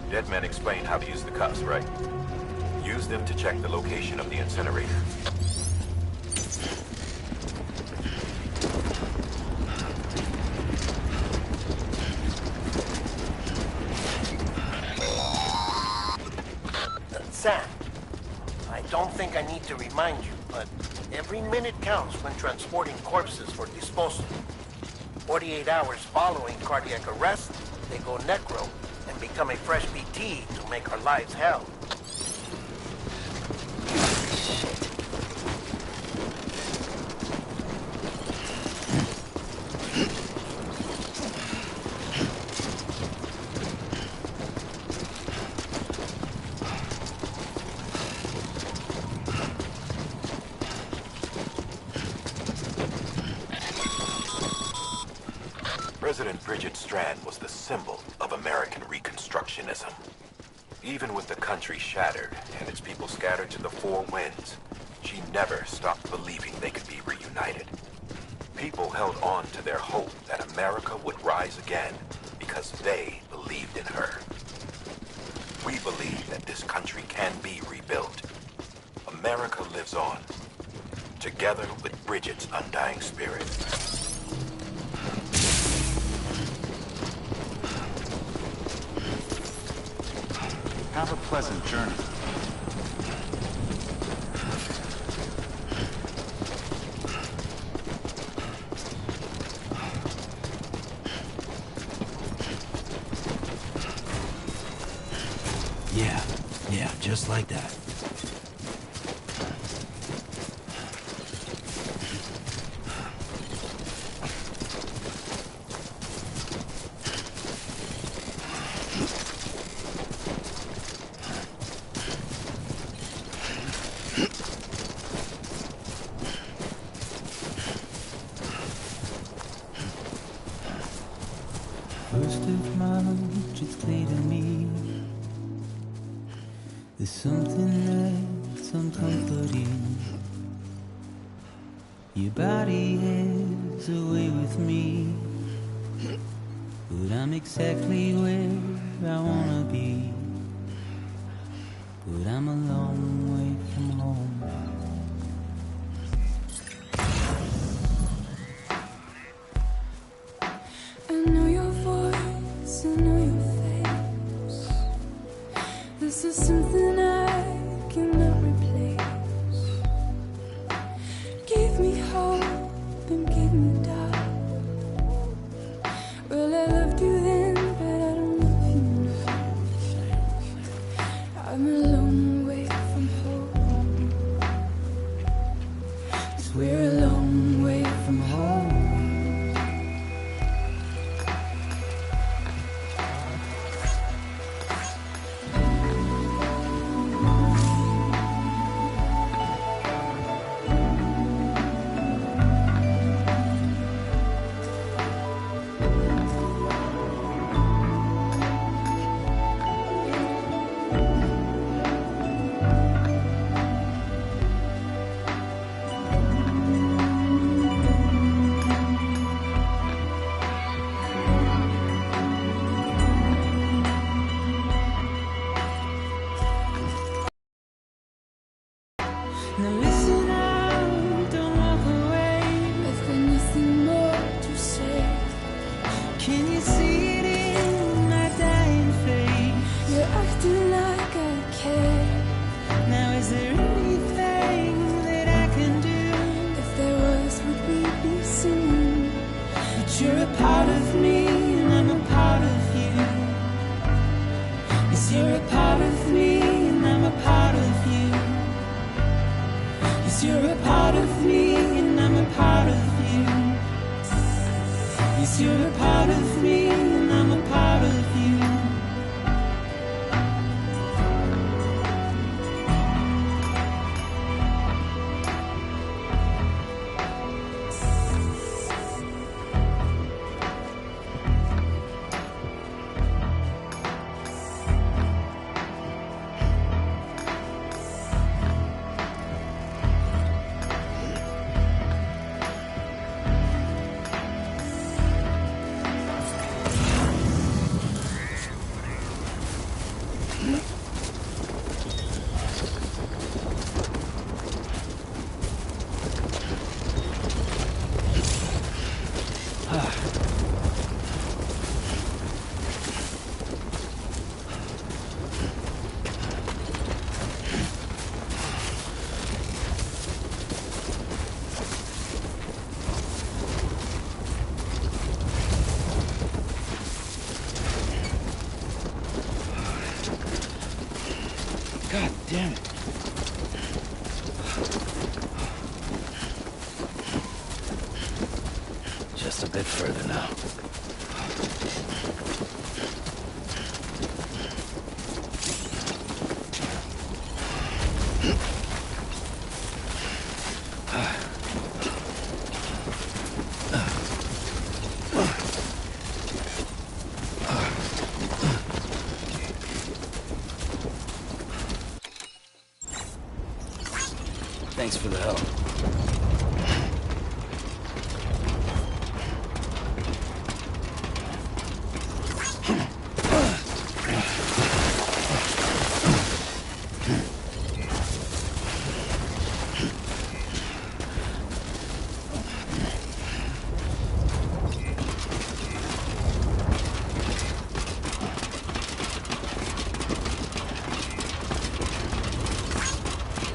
Dead men explained how to use the cuffs, right? Use them to check the location of the incinerator. Sam, I don't think I need to remind you, but every minute counts when transporting corpses for disposal. 48 hours following cardiac arrest, they go necro and become a fresh BT to make our lives hell. President Bridget Strand was the symbol of American Reconstructionism. Even with the country shattered and its people scattered to the four winds, she never stopped believing they could be reunited. People held on to their hope that America would rise again because they believed in her. We believe that this country can be rebuilt. America lives on, together with Bridget's undying spirit. Have a pleasant journey. Yeah, just like that. First of March, it's clear to me there's something that's uncomforting. Your body has a way with me, but I'm exactly where I wanna be. But I'm a long way from home. I know your voice, I know your face. This is something I cannot replace. Give me hope and give me doubt. Well, I loved you then, but I don't love you now. I'm a long way from home. 'Cause we're a long way from home. Now listen out, don't walk away. I've got nothing more to say. Can you see it in my dying face? You're acting like I care. Now is there anything that I can do? If there was, would we be singing? But you're a part of me and I'm a part of you. Yes, you're a part of me and I'm a part of you. Yes, you're a part of me and I'm a part of you. Yes, you're a part of me and I'm a part of you. God damn it. Just a bit further now. Thanks for the help.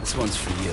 This one's for you.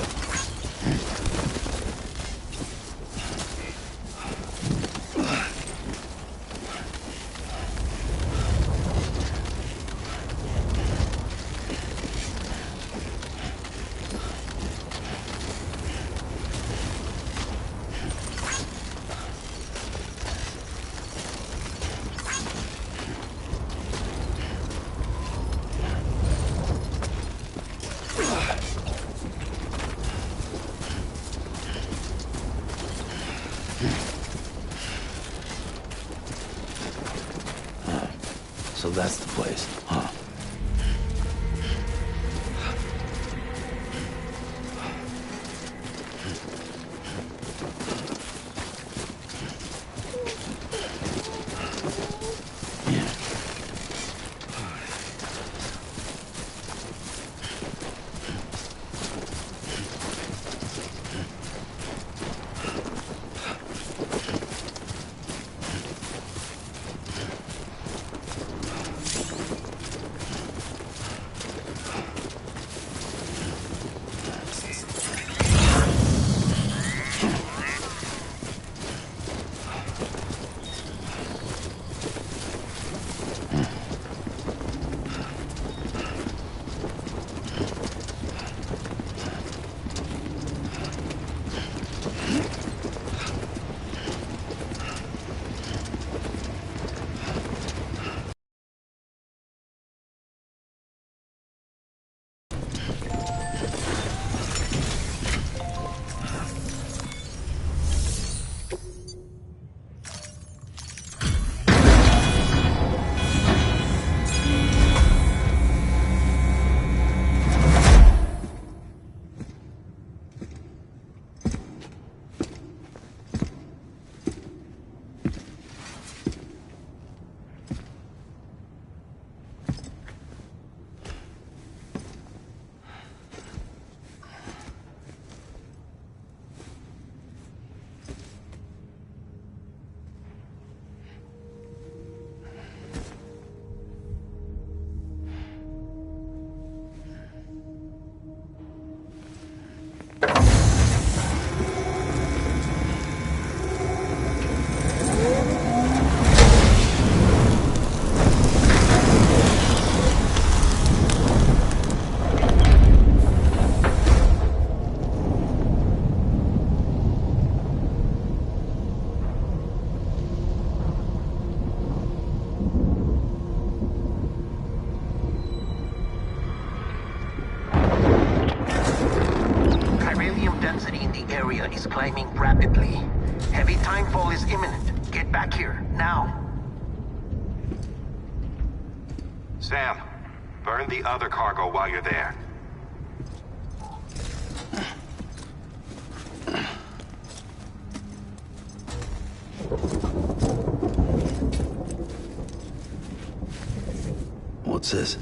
So that's the place, huh? Is climbing rapidly. Heavy timefall is imminent. Get back here, now. Sam, burn the other cargo while you're there. What's this?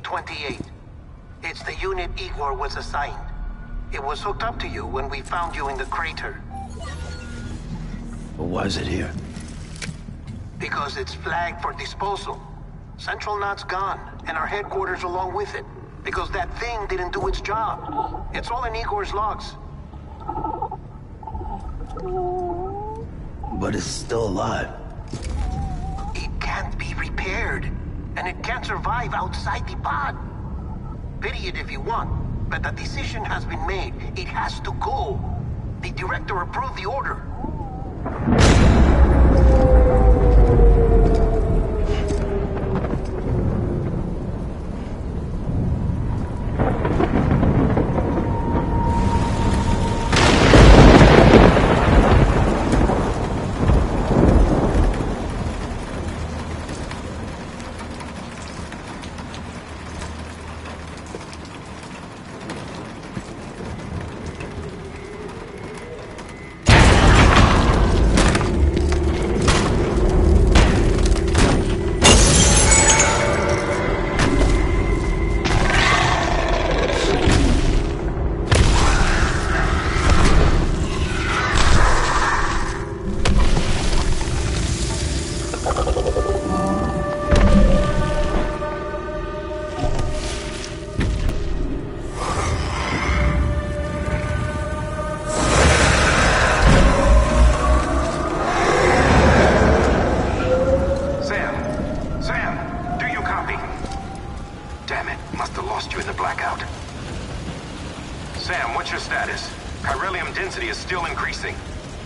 28. It's the unit Igor was assigned. It was hooked up to you when we found you in the crater. But why is it here? Because it's flagged for disposal. Central Knot's gone, and our headquarters along with it. Because that thing didn't do its job. It's all in Igor's logs. But it's still alive. It can't be repaired, and it can't survive outside the pod. Pity it if you want, but the decision has been made. It has to go. The director approved the order.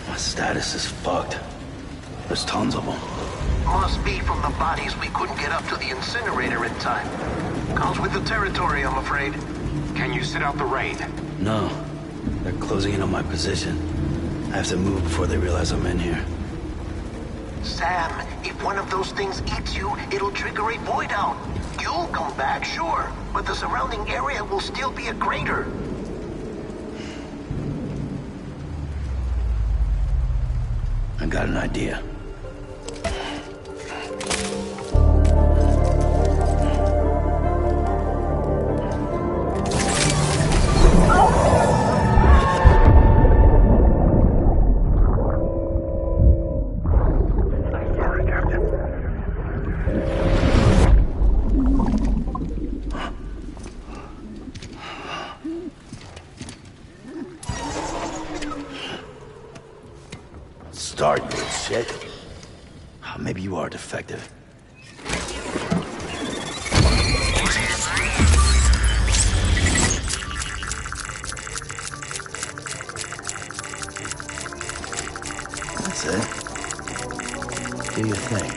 My status is fucked. There's tons of them. Must be from the bodies we couldn't get up to the incinerator in time. Comes with the territory, I'm afraid. Can you sit out the rain? No. They're closing in on my position. I have to move before they realize I'm in here. Sam, if one of those things eats you, it'll trigger a void out. You'll come back, sure, but the surrounding area will still be a crater. I got an idea. Start, you shit. Maybe you are defective. That's it. Do your thing.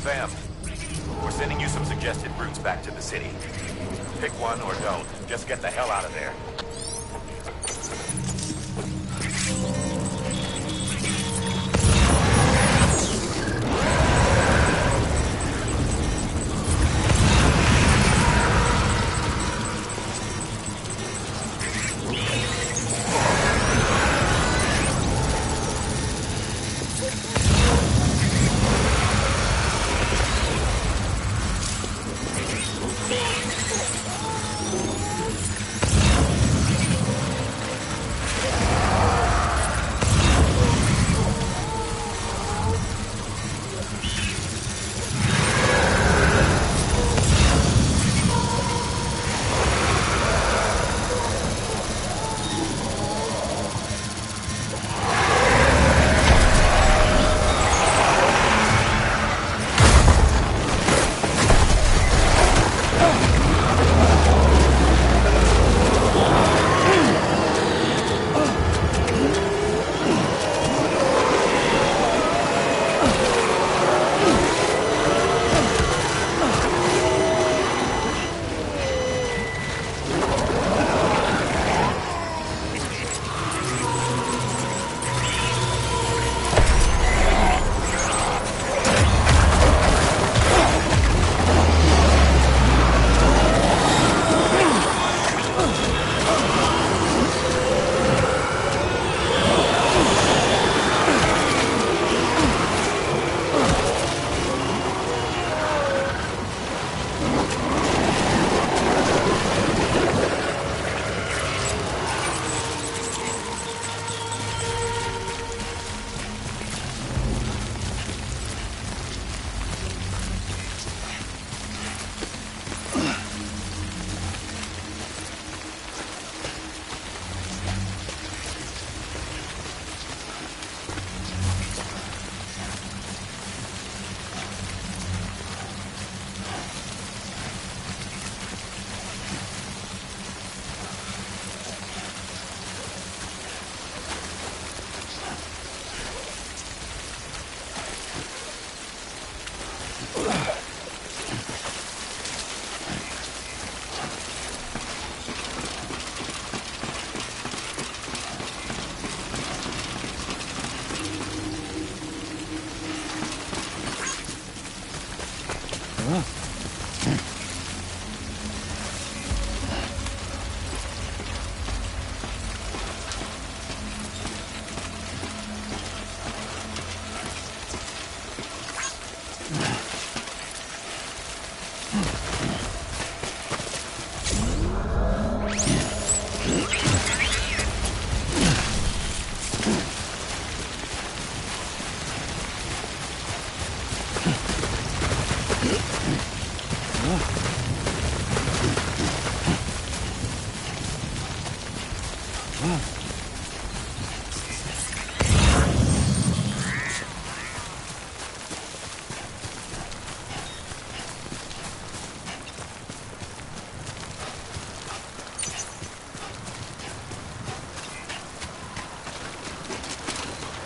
Sam, we're sending you some suggested routes back to the city. Pick one or don't. Just get the hell out of there.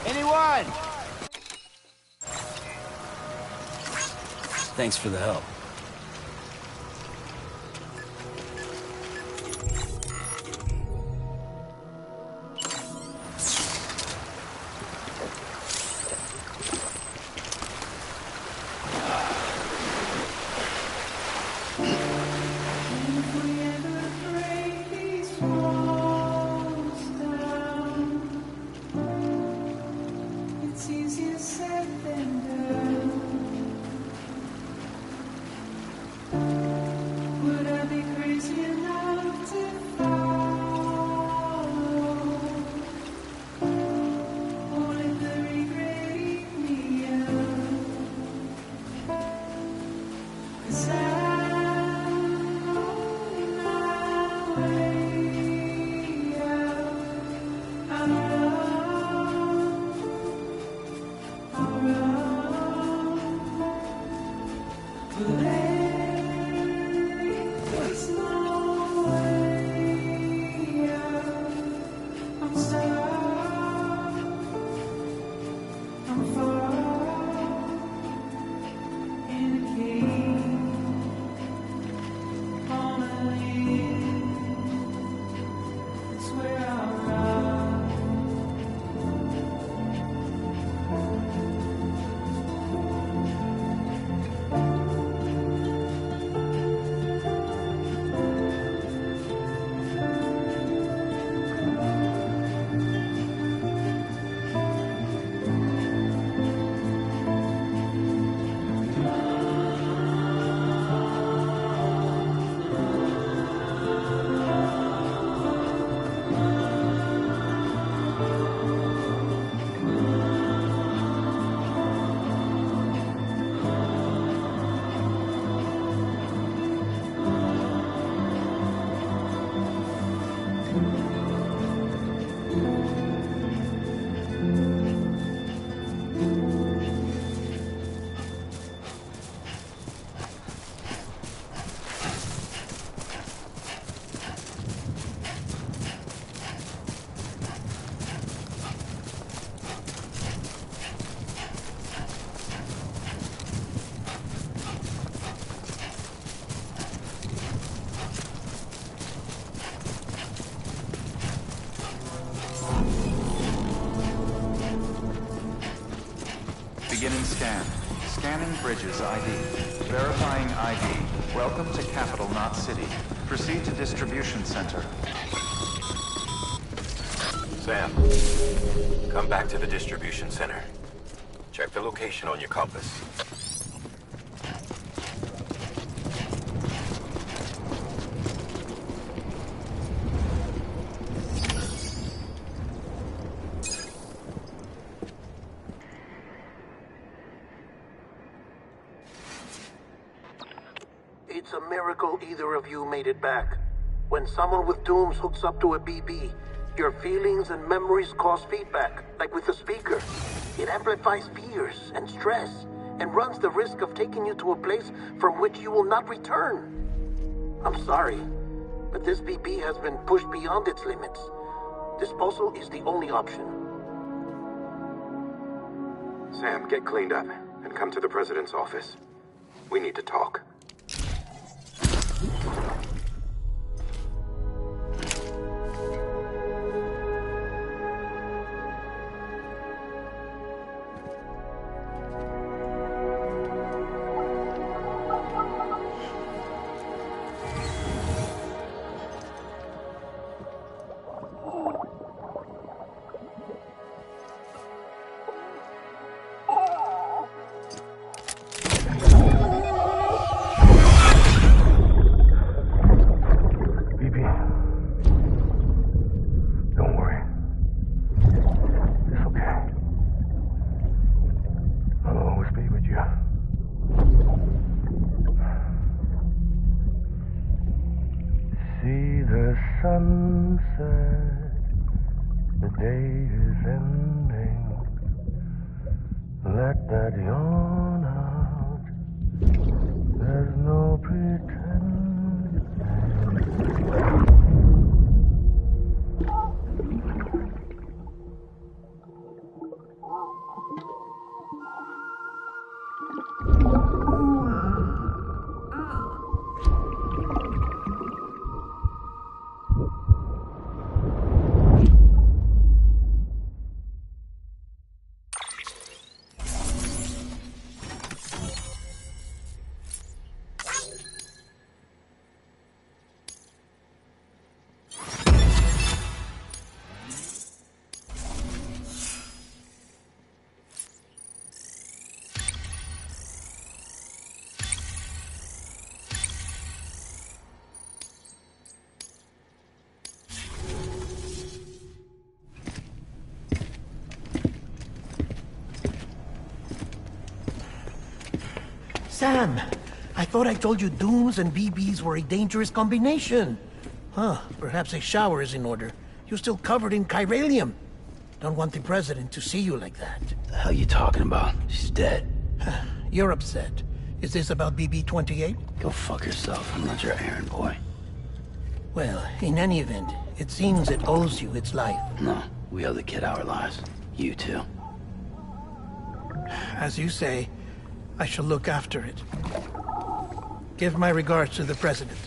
Anyone? Thanks for the help. It's easier said than done. Would I be crazy enough to follow? Or let the regret eat me up? 'Cause I'm on my way out. I'm Beginning scan. Scanning Bridges ID. Verifying ID. Welcome to Capital Knot City. Proceed to Distribution Center. Sam, come back to the distribution center. Check the location on your compass. It's a miracle either of you made it back. When someone with dooms hooks up to a BB, your feelings and memories cause feedback, like with the speaker. It amplifies fears and stress, and runs the risk of taking you to a place from which you will not return. I'm sorry, but this BB has been pushed beyond its limits. Disposal is the only option. Sam, get cleaned up and come to the president's office. We need to talk. Sunset, the day is ending. Let that yawn out. There's no pretending. Sam, I thought I told you dooms and BBs were a dangerous combination. Huh, perhaps a shower is in order. You're still covered in chiralium. Don't want the president to see you like that. The hell you talking about? She's dead. You're upset. Is this about BB-28? Go fuck yourself. I'm not your errand boy. Well, in any event, it seems it owes you its life. No, we owe the kid our lives. You too. As you say, I shall look after it. Give my regards to the president.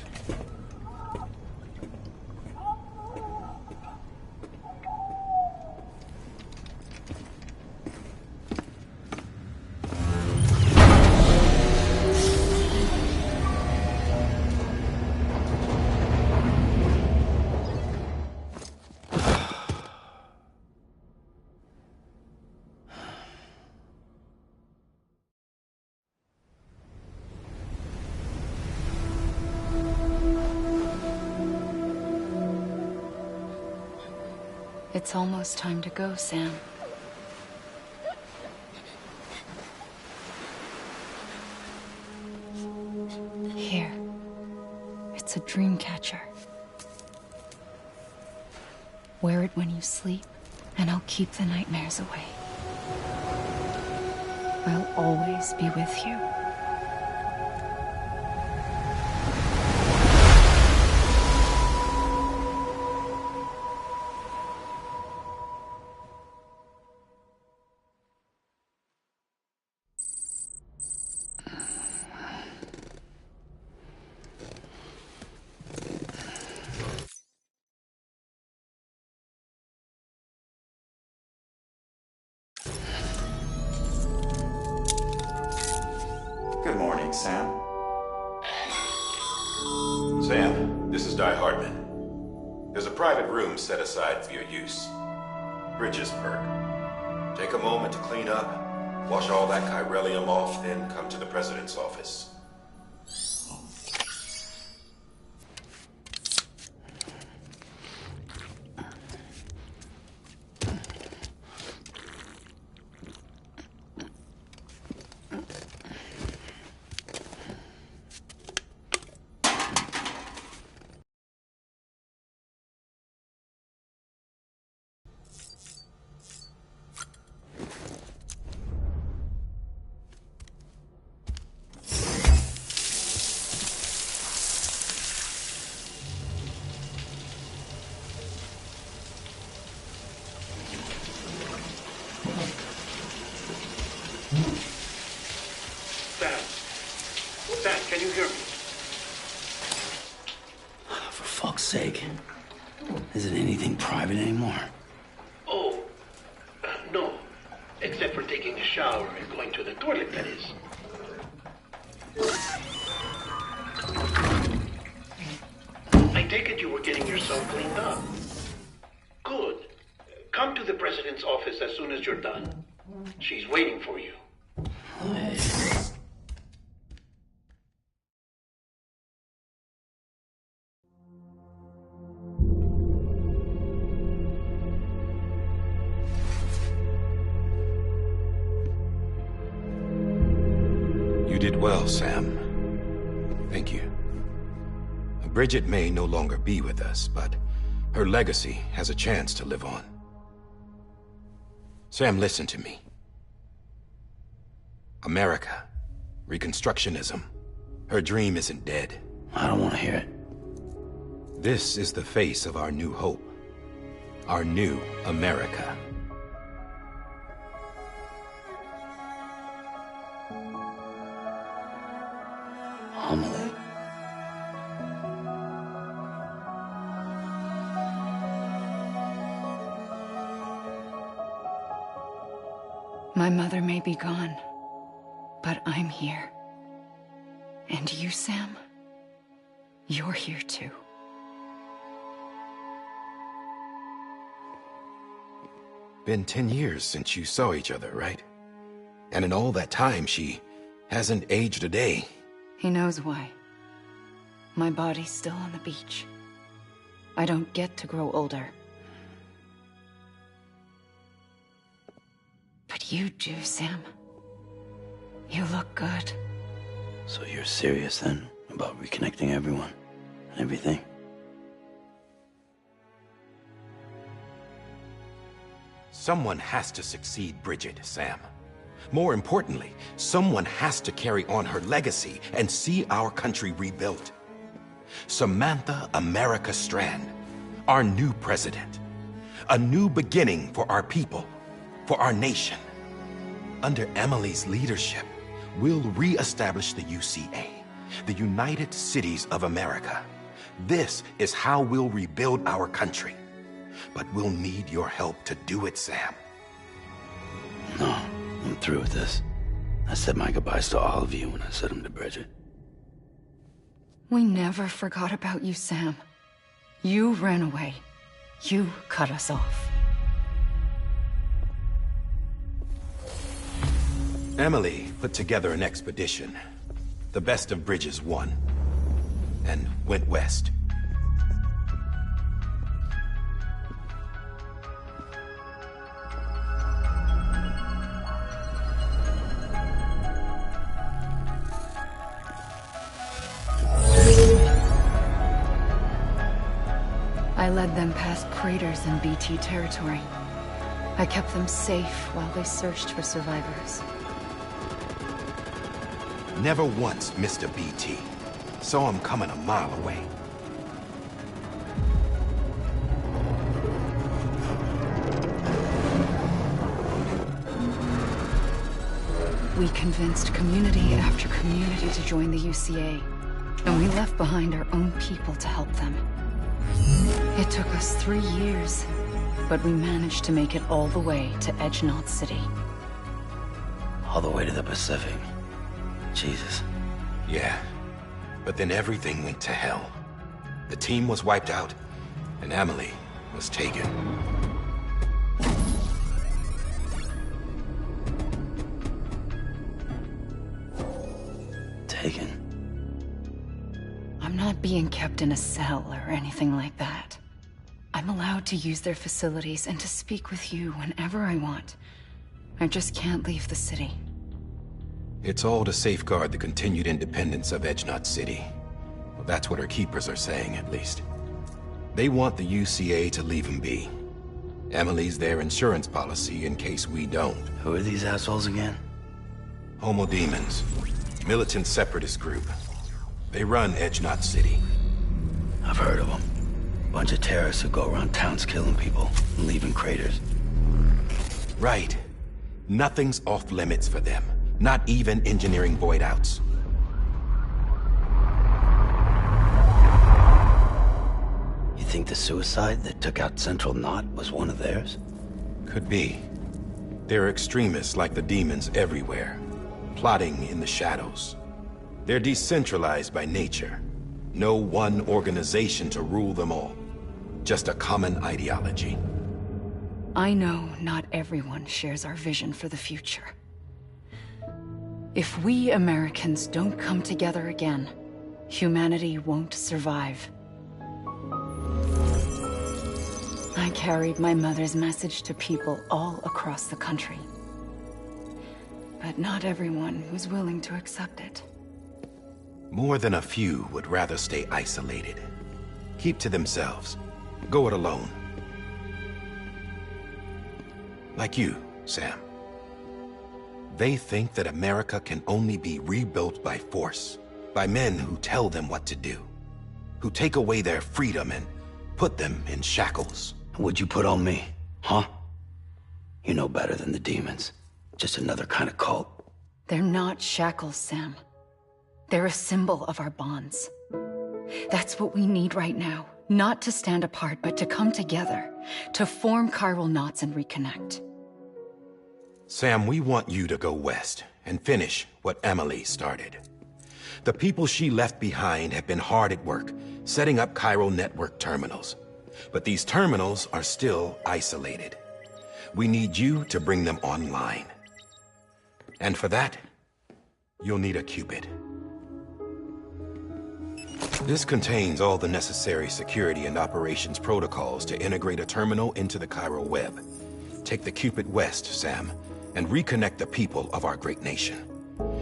It's almost time to go, Sam. Here. It's a dream catcher. Wear it when you sleep, and I'll keep the nightmares away. I'll always be with you. Good morning, Sam. Sam, this is Di Hartman. There's a private room set aside for your use. Bridges perk. Take a moment to clean up, wash all that chiralium off, then come to the president's office. Stan, can you hear me? For fuck's sake. Isn't anything private anymore? Oh, no. Except for taking a shower and going to the toilet, that is. I take it you were getting yourself cleaned up. Good. Come to the president's office as soon as you're done. She's waiting for you. You did well, Sam. Thank you. Bridget may no longer be with us, but her legacy has a chance to live on. Sam, listen to me. America, Reconstructionism, her dream isn't dead. I don't want to hear it. This is the face of our new hope. Our new America. Amelie. My mother may be gone, but I'm here. And you, Sam, you're here too. Been 10 years since you saw each other, right? And in all that time, she hasn't aged a day. He knows why. My body's still on the beach. I don't get to grow older. But you do, Sam. You look good. So you're serious then about reconnecting everyone and everything? Someone has to succeed Bridget, Sam. More importantly, someone has to carry on her legacy and see our country rebuilt. Samantha America Strand, our new president. A new beginning for our people, for our nation. Under Emily's leadership, we'll re-establish the UCA, the United Cities of America. This is how we'll rebuild our country. But we'll need your help to do it, Sam. No, I'm through with this. I said my goodbyes to all of you when I said them to Bridget. We never forgot about you, Sam. You ran away. You cut us off. Emily put together an expedition. The best of Bridges won. And went west. I led them past craters in BT territory. I kept them safe while they searched for survivors. Never once missed a BT. Saw him coming a mile away. We convinced community after community to join the UCA, and we left behind our own people to help them. It took us 3 years, but we managed to make it all the way to Edge Knot City. All the way to the Pacific. Jesus. Yeah, but then everything went to hell. The team was wiped out, and Emily was taken. Taken? I'm not being kept in a cell or anything like that. I'm allowed to use their facilities and to speak with you whenever I want. I just can't leave the city. It's all to safeguard the continued independence of Edge Knot City. Well, that's what our keepers are saying, at least. They want the UCA to leave them be. Emily's their insurance policy in case we don't. Who are these assholes again? Homo Demons. Militant separatist group. They run Edge Knot City. I've heard of them. Bunch of terrorists who go around towns killing people and leaving craters. Right. Nothing's off limits for them. Not even engineering void outs. think the suicide that took out Central Knot was one of theirs? Could be. There are extremists like the demons everywhere, plotting in the shadows. They're decentralized by nature. No one organization to rule them all. Just a common ideology. I know not everyone shares our vision for the future. If we Americans don't come together again, humanity won't survive. I carried my mother's message to people all across the country. But not everyone was willing to accept it. More than a few would rather stay isolated. Keep to themselves. Go it alone. Like you, Sam. They think that America can only be rebuilt by force, by men who tell them what to do, who take away their freedom and put them in shackles. What'd you put on me, huh? You know better than the demons. Just another kind of cult. They're not shackles, Sam. They're a symbol of our bonds. That's what we need right now. Not to stand apart, but to come together, to form chiral knots and reconnect. Sam, we want you to go west and finish what Emily started. The people she left behind have been hard at work, setting up chiral network terminals. But these terminals are still isolated. We need you to bring them online. And for that, you'll need a Cupid. This contains all the necessary security and operations protocols to integrate a terminal into the chiral web. Take the Cupid west, Sam, and reconnect the people of our great nation.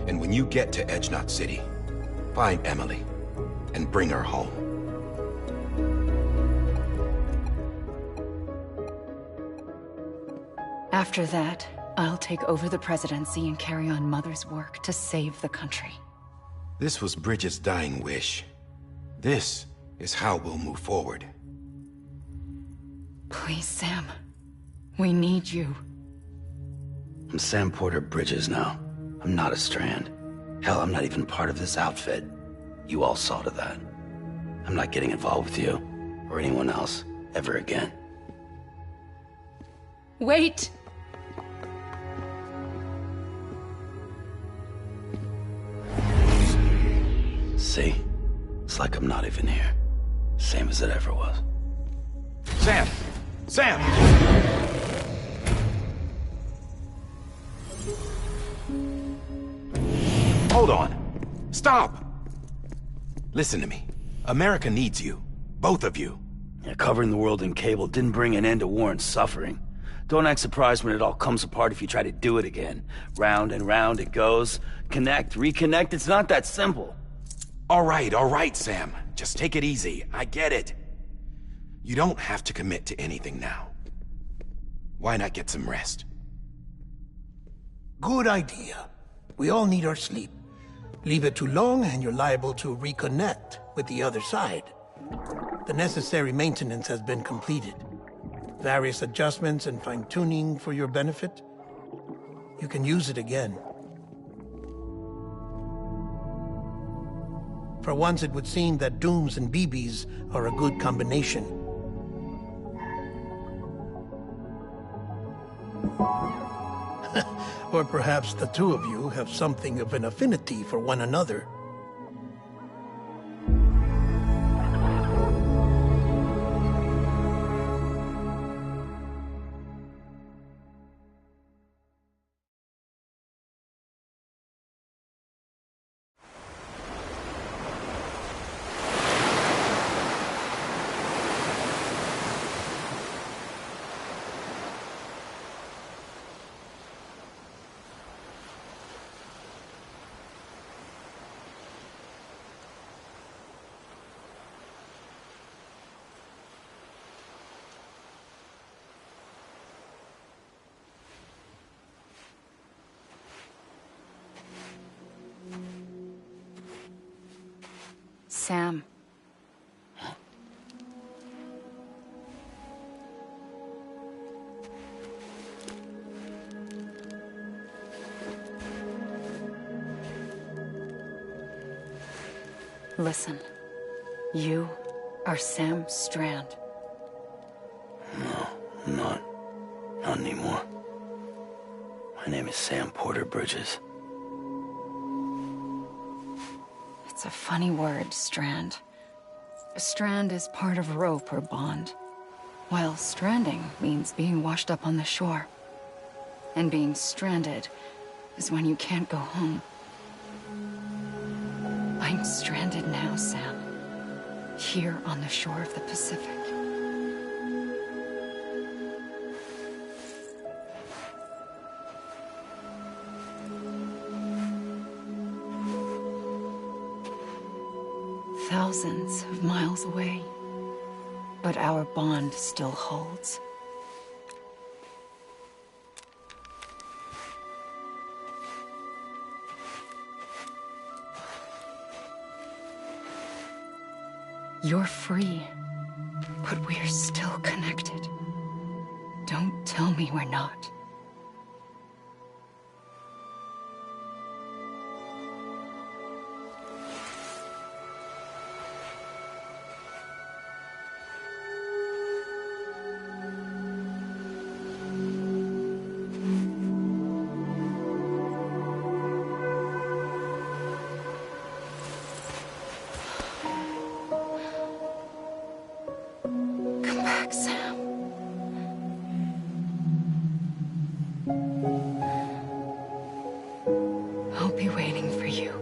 And when you get to Edge Knot City, find Emily and bring her home. After that, I'll take over the presidency and carry on Mother's work to save the country. This was Bridget's dying wish. This is how we'll move forward. Please, Sam. We need you. I'm Sam Porter Bridges now. I'm not a Strand. Hell, I'm not even part of this outfit. You all saw to that. I'm not getting involved with you, or anyone else, ever again. Wait! See? It's like I'm not even here. Same as it ever was. Sam! Sam! Hold on. Stop! Listen to me. America needs you. Both of you. Yeah, covering the world in cable didn't bring an end to war and suffering. Don't act surprised when it all comes apart if you try to do it again. Round and round it goes. Connect, reconnect, it's not that simple. All right, Sam. Just take it easy. I get it. You don't have to commit to anything now. Why not get some rest? Good idea. We all need our sleep. Leave it too long and you're liable to reconnect with the other side. The necessary maintenance has been completed. Various adjustments and fine-tuning for your benefit. You can use it again. For once, it would seem that Dooms and BBs are a good combination. Or perhaps the two of you have something of an affinity for one another. Sam. Listen, you are Sam Strand. No, I'm not. Not anymore. My name is Sam Porter Bridges. It's a funny word, Strand. A strand is part of rope or bond, while stranding means being washed up on the shore. And being stranded is when you can't go home. I'm stranded now, Sam. Here on the shore of the Pacific. Thousands of miles away, but our bond still holds. You're free, but we're still connected. Don't tell me we're not. Come back, Sam. I'll be waiting for you.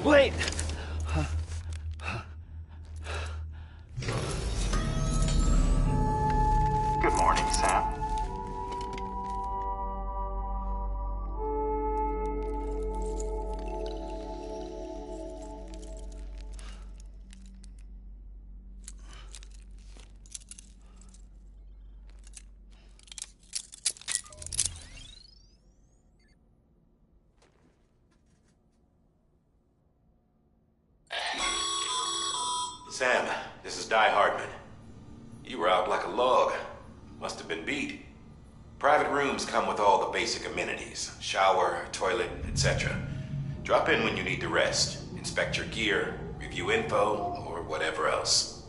Wait! Good morning, Sam. Sam, this is Di Hardman. You were out like a log. Must have been beat. Private rooms come with all the basic amenities. Shower, toilet, etc. Drop in when you need to rest. Inspect your gear, review info, or whatever else.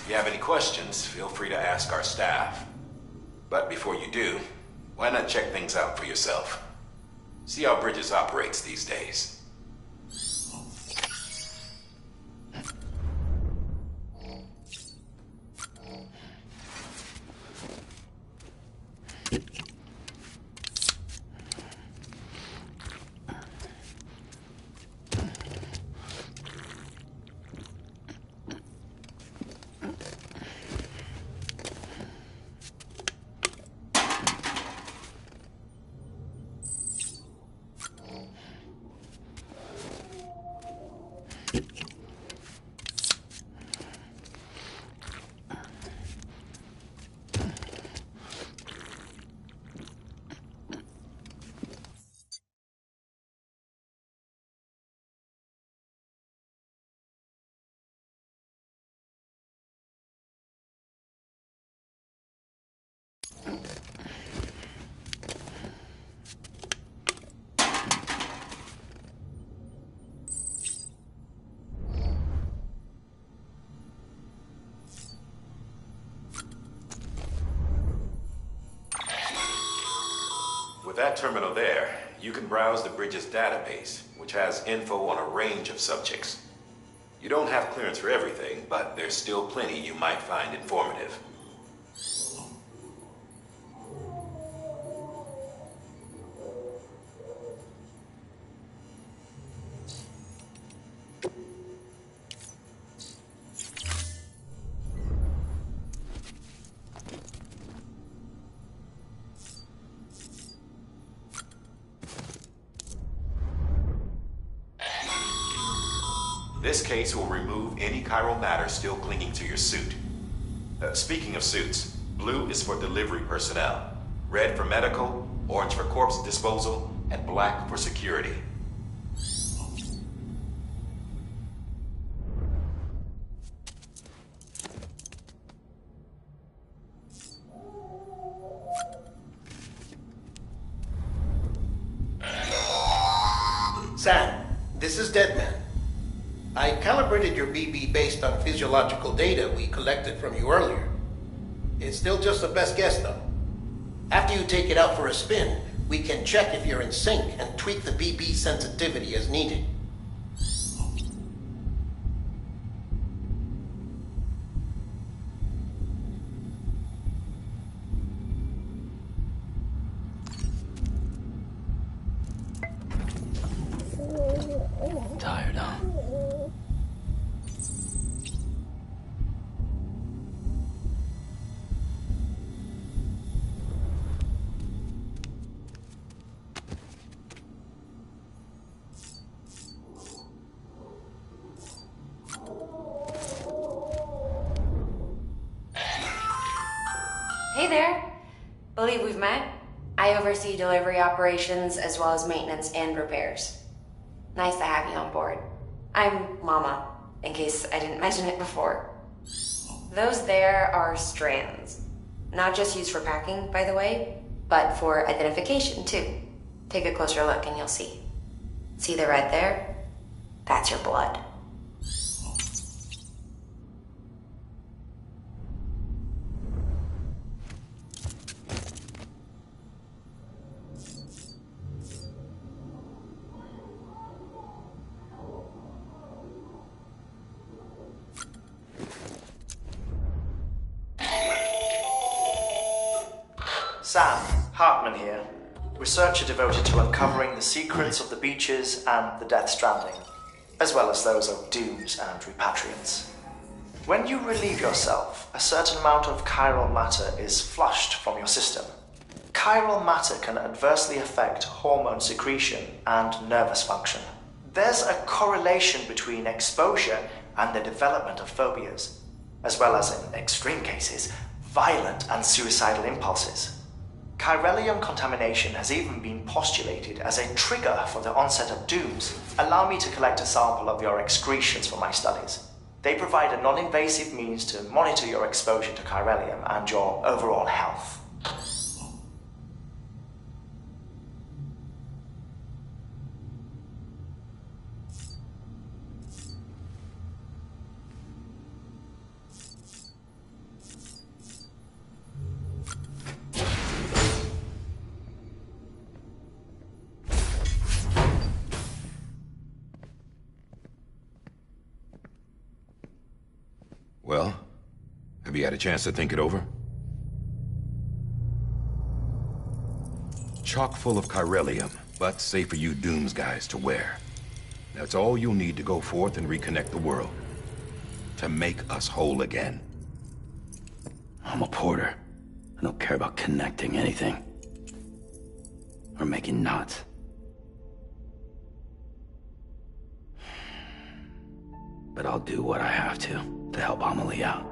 If you have any questions, feel free to ask our staff. But before you do, why not check things out for yourself? See how Bridges operates these days. With that terminal there, you can browse the Bridges database, which has info on a range of subjects. You don't have clearance for everything, but there's still plenty you might find informative. This case will remove any chiral matter still clinging to your suit. Speaking of suits, blue is for delivery personnel, red for medical, orange for corpse disposal, and black for security. Sam, this is Deadman. I calibrated your BB based on physiological data we collected from you earlier. It's still just a best guess, though. After you take it out for a spin, we can check if you're in sync and tweak the BB sensitivity as needed. Tired, huh? Hey there. Believe we've met? I oversee delivery operations as well as maintenance and repairs. Nice to have you on board. I'm Mama, in case I didn't mention it before. Those there are strands. Not just used for packing, by the way, but for identification too. Take a closer look and you'll see. See the red there? That's your blood. Sam, Hartman here, researcher devoted to uncovering the secrets of the beaches and the Death Stranding, as well as those of dooms and repatriants. When you relieve yourself, a certain amount of chiral matter is flushed from your system. Chiral matter can adversely affect hormone secretion and nervous function. There's a correlation between exposure and the development of phobias, as well as, in extreme cases, violent and suicidal impulses. Chiralium contamination has even been postulated as a trigger for the onset of dooms. Allow me to collect a sample of your excretions for my studies. They provide a non-invasive means to monitor your exposure to chiralium and your overall health. Well, have you had a chance to think it over? Chock full of chiralium, but safe for you Dooms guys to wear. That's all you'll need to go forth and reconnect the world. To make us whole again. I'm a porter. I don't care about connecting anything. Or making knots. But I'll do what I have to help Amelie out.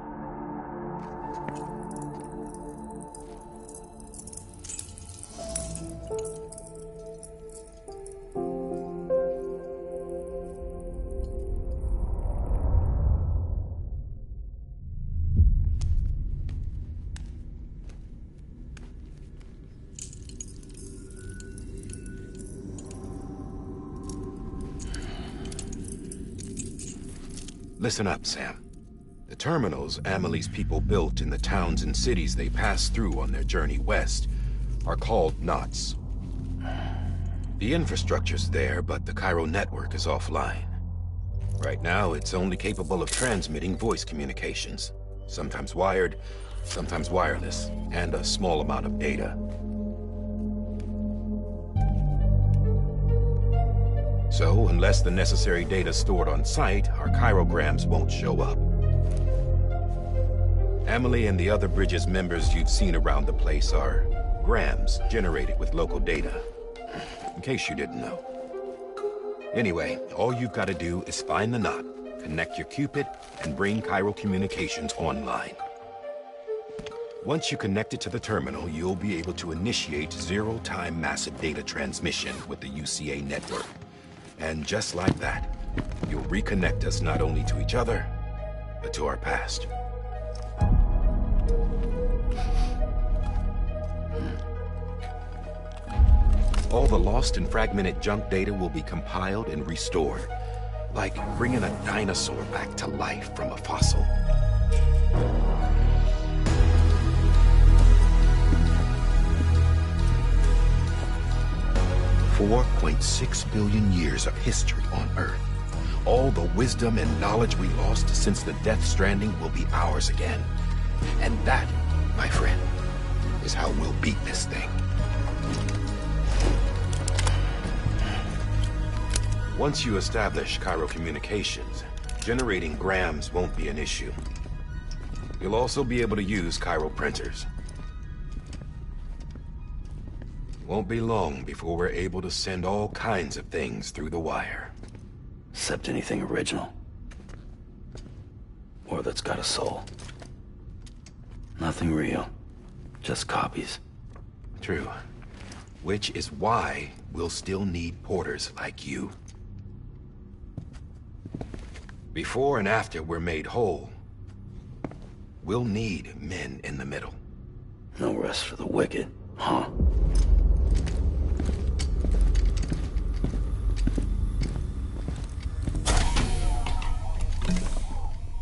Listen up, Sam. The terminals Amelie's people built in the towns and cities they passed through on their journey west are called knots. The infrastructure's there, but the Cairo network is offline. Right now, it's only capable of transmitting voice communications. Sometimes wired, sometimes wireless, and a small amount of data. So, unless the necessary data's stored on site, our chirograms won't show up. Amelie and the other Bridges members you've seen around the place are grams generated with local data. In case you didn't know. Anyway, all you've got to do is find the knot, connect your Cupid, and bring Chiral Communications online. Once you connect it to the terminal, you'll be able to initiate zero-time massive data transmission with the UCA network. And just like that, you'll reconnect us not only to each other, but to our past. All the lost and fragmented junk data will be compiled and restored, like bringing a dinosaur back to life from a fossil. 4.6 billion years of history on Earth. All the wisdom and knowledge we lost since the Death Stranding will be ours again. And that, my friend, is how we'll beat this thing. Once you establish Chiral Communications, generating grams won't be an issue. You'll also be able to use chiral printers. Won't be long before we're able to send all kinds of things through the wire. Except anything original. Or that's got a soul. Nothing real. Just copies. True. Which is why we'll still need porters like you. Before and after we're made whole, we'll need men in the middle. No rest for the wicked, huh?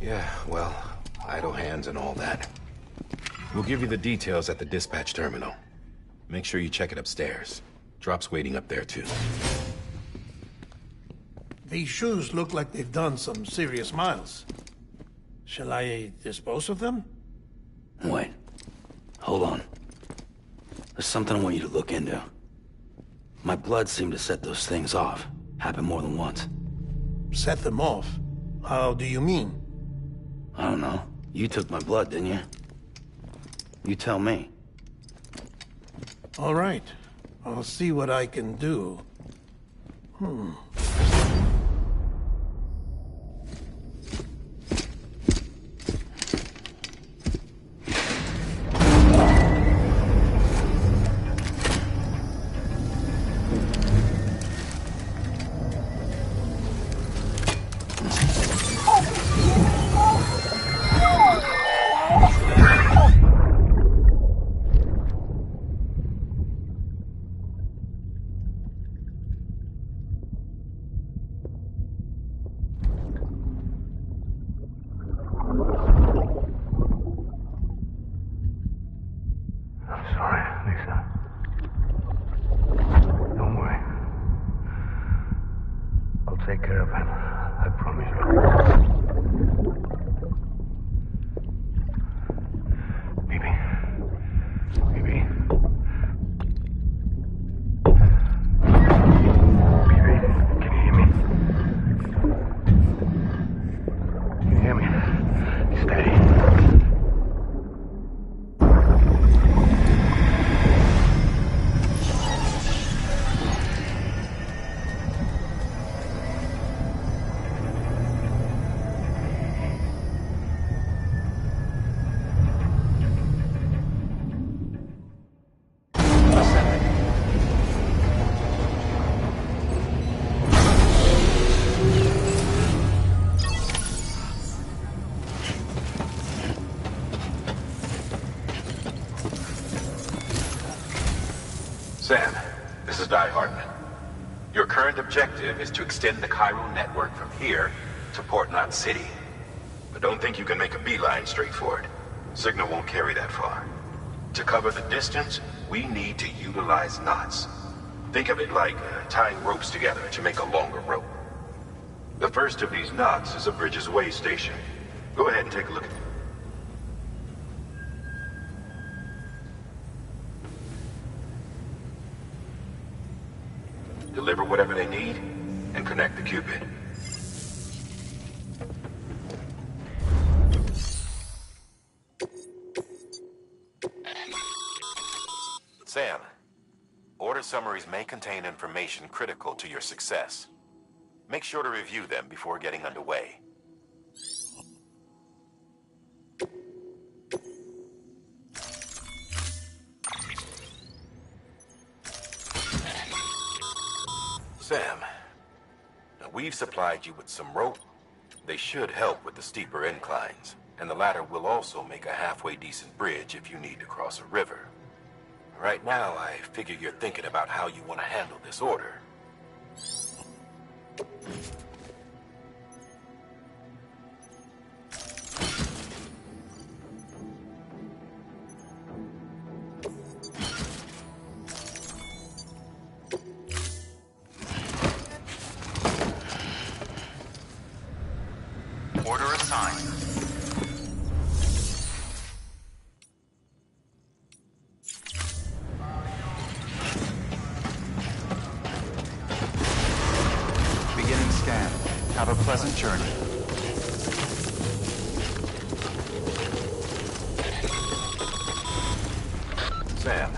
Yeah, well, idle hands and all that. We'll give you the details at the dispatch terminal. Make sure you check it upstairs. Drop's waiting up there, too. These shoes look like they've done some serious miles. Shall I dispose of them? Wait. Hold on. There's something I want you to look into. My blood seemed to set those things off. Happened more than once. Set them off? How do you mean? I don't know. You took my blood, didn't you? You tell me. All right. I'll see what I can do. Take care of him. I promise you. Baby. Baby. Baby, can you hear me? Can you hear me? Steady. Sam, this is Die Hartman. Your current objective is to extend the chiral network from here to Port Knot City. But don't think you can make a beeline straight for it. Signal won't carry that far. To cover the distance, we need to utilize knots. Think of it like tying ropes together to make a longer rope. The first of these knots is a Bridges Way station. Go ahead and take a look at it. Deliver whatever they need, and connect the Cupid. Sam, order summaries may contain information critical to your success. Make sure to review them before getting underway. Sam, now we've supplied you with some rope. They should help with the steeper inclines, and the ladder will also make a halfway decent bridge if you need to cross a river. Right now, I figure you're thinking about how you want to handle this order. Order assigned. Beginning scan. Have a pleasant journey. Sam,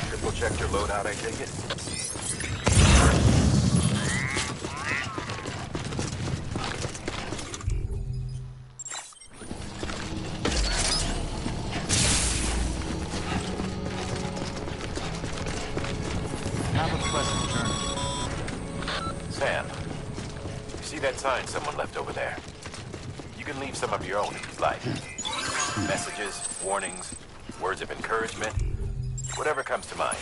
triple checked your loadout, I take it? Have a pleasant journey. Sam, you see that sign someone left over there? You can leave some of your own if you'd like. Messages, warnings, words of encouragement, whatever comes to mind.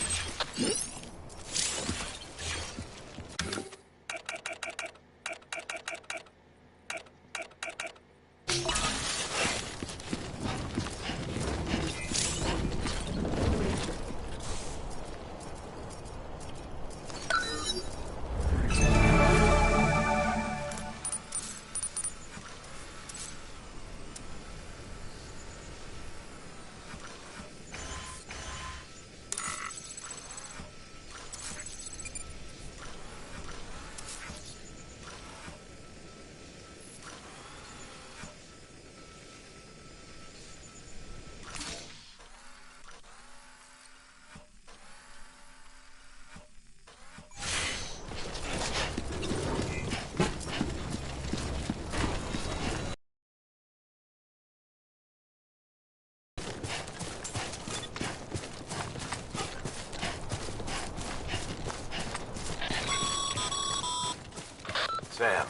Sam,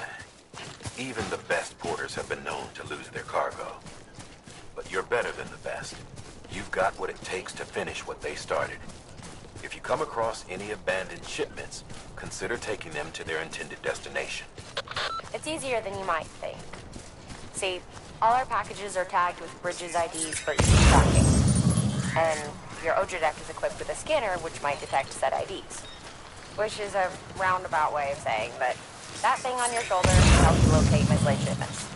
even the best porters have been known to lose their cargo. But you're better than the best. You've got what it takes to finish what they started. If you come across any abandoned shipments, consider taking them to their intended destination. It's easier than you might think. See, all our packages are tagged with Bridges IDs for easy tracking. And your Oja deck is equipped with a scanner which might detect said IDs. Which is a roundabout way of saying that that thing on your shoulder can help you locate mislaid shipments.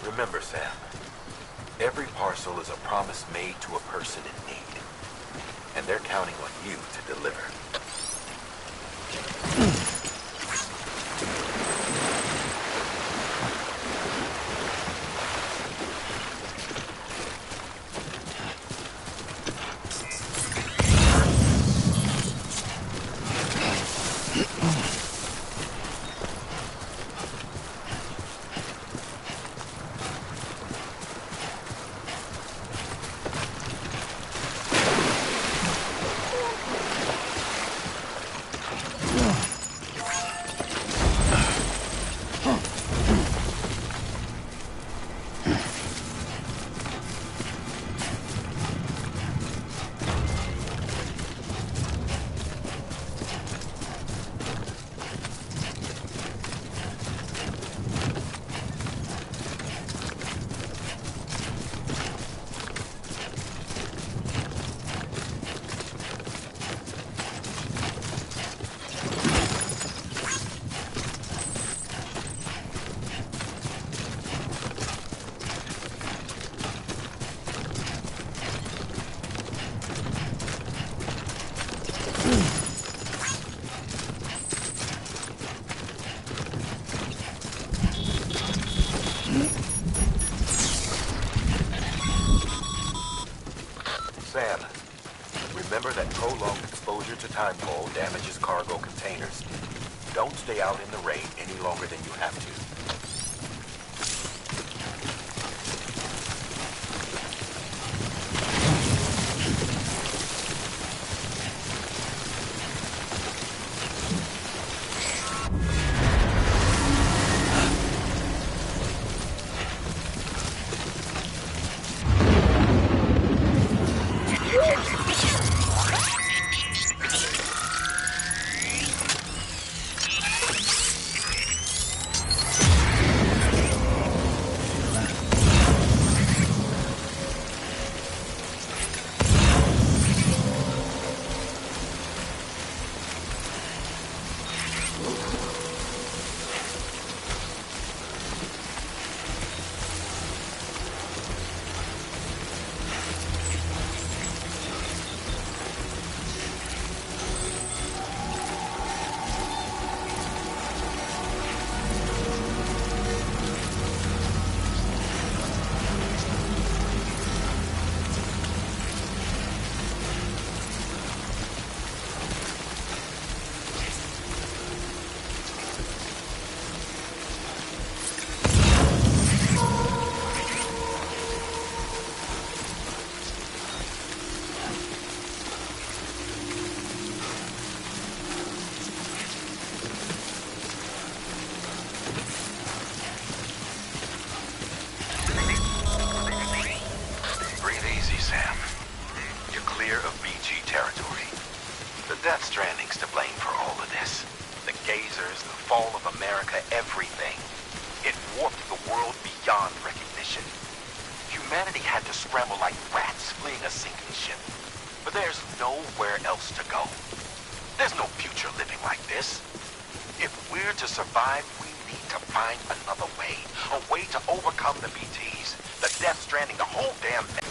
Remember, Sam, every parcel is a promise made to a person in need, and they're counting on you to deliver. Ugh. Sam, remember that prolonged exposure to time coal damages cargo containers. Don't stay out in the rain any longer than you have to. Stranding's to blame for all of this. The gazers, the fall of America, everything. It warped the world beyond recognition. Humanity had to scramble like rats fleeing a sinking ship. But there's nowhere else to go. There's no future living like this. If we're to survive, we need to find another way. A way to overcome the BTs, the Death Stranding, the whole damn thing.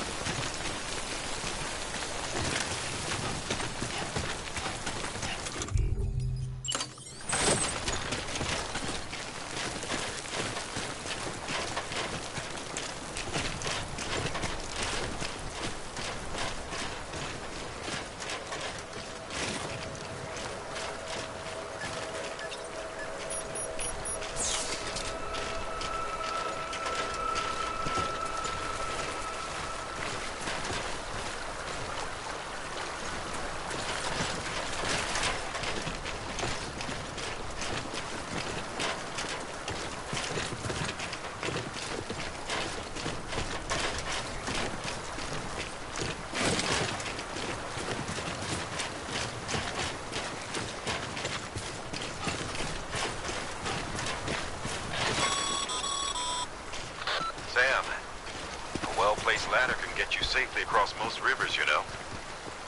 Ladder can get you safely across most rivers, you know.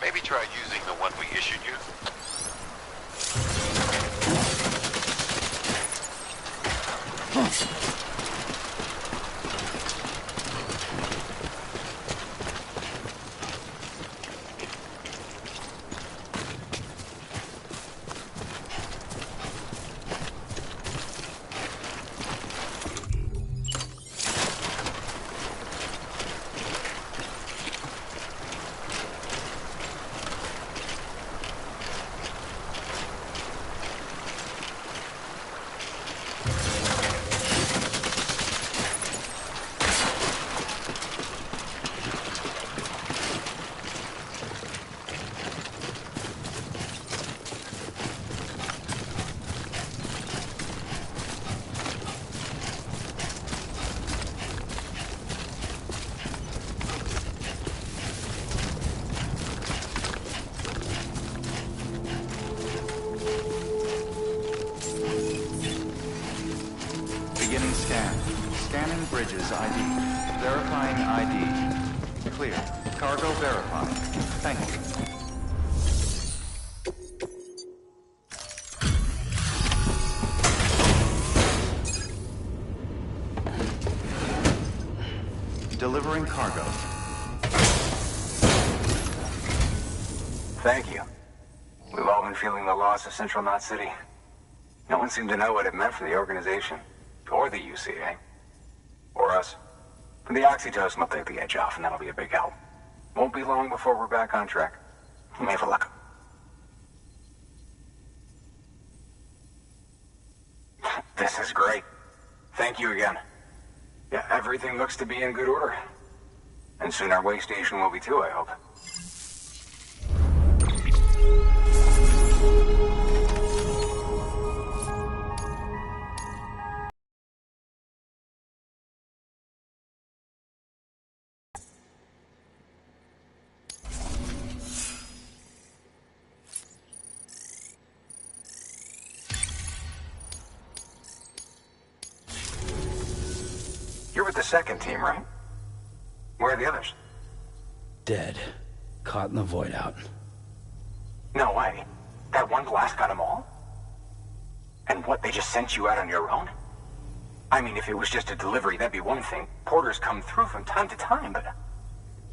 Maybe try using the one we issued you. Beginning scan. Scanning bridges ID. Verifying ID. Clear. Cargo verified. Thank you. Delivering cargo. Thank you. We've all been feeling the loss of Central Knot City. No one seemed to know what it meant for the organization. Or the UCA. Or us. And the oxytocin will take the edge off, and that'll be a big help. Won't be long before we're back on track. You may have a look. This is great. Thank you again. Yeah, everything looks to be in good order. And soon our way station will be too, I hope. You're with the second team, right? Where are the others? Dead. Caught in the void out. No way. That one blast got them all? And what, they just sent you out on your own? I mean, if it was just a delivery, that'd be one thing. Porters come through from time to time, but...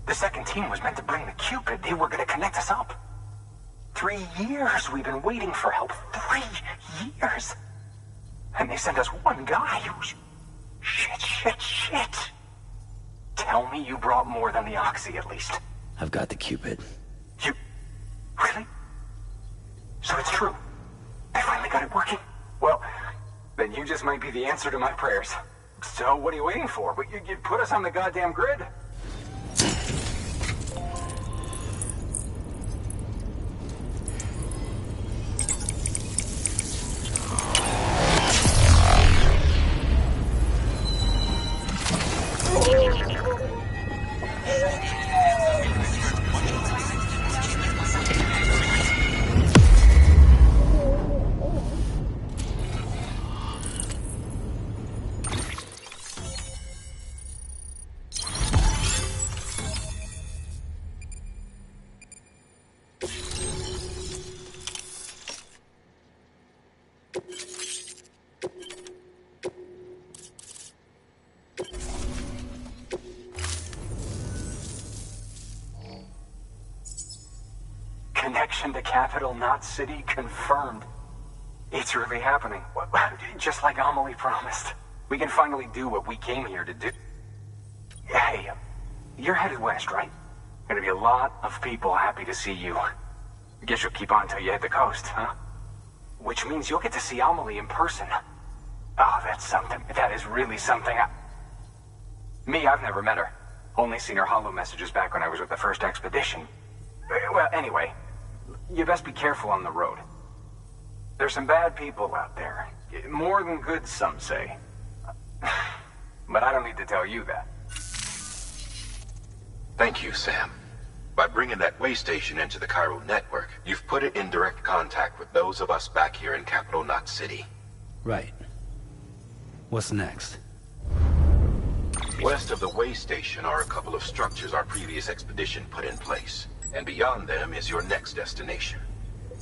The second team was meant to bring the Cupid. They were gonna connect us up. 3 years we've been waiting for help. 3 years! And they sent us one guy who's... Shit. Tell me you brought more than the Oxy, at least. I've got the Cupid. You... Really? So it's true. They finally got it working. Well, then you just might be the answer to my prayers. So what are you waiting for? You put us on the goddamn grid. Connection to Capital Knot City confirmed. It's really happening. Just like Amelie promised. We can finally do what we came here to do. Hey, you're headed west, right? Gonna be a lot of people happy to see you. Guess you'll keep on till you hit the coast, huh? Which means you'll get to see Amelie in person. Oh, that's something. That is really something. Me, I've never met her. Only seen her holo messages back when I was with the first expedition. Well, anyway, you best be careful on the road. There's some bad people out there. More than good, some say. But I don't need to tell you that. Thank you, Sam. By bringing that way station into the Cairo network, you've put it in direct contact with those of us back here in Capital Knot City. Right. What's next? West of the way station are a couple of structures our previous expedition put in place. And beyond them is your next destination,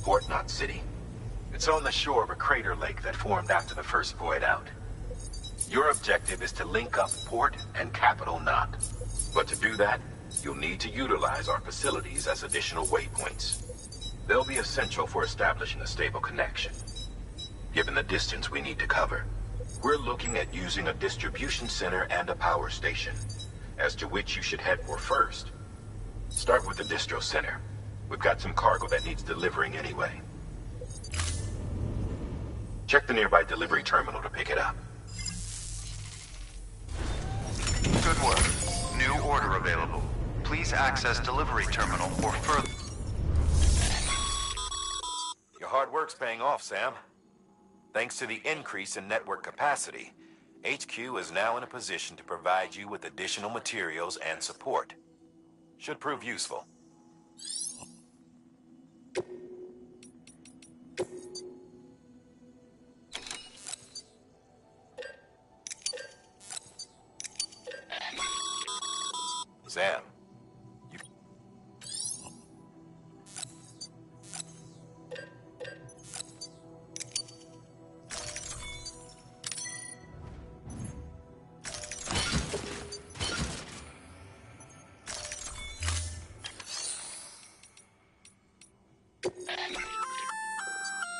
Port Knot City. It's on the shore of a crater lake that formed after the first void out. Your objective is to link up Port and Capital Knot. But to do that, you'll need to utilize our facilities as additional waypoints. They'll be essential for establishing a stable connection. Given the distance we need to cover, we're looking at using a distribution center and a power station, as to which you should head for first. Start with the distro center. We've got some cargo that needs delivering anyway. Check the nearby delivery terminal to pick it up. Good work. New order available. Please access delivery terminal for further... Your hard work's paying off, Sam. Thanks to the increase in network capacity, HQ is now in a position to provide you with additional materials and support. Should prove useful. Sam, you...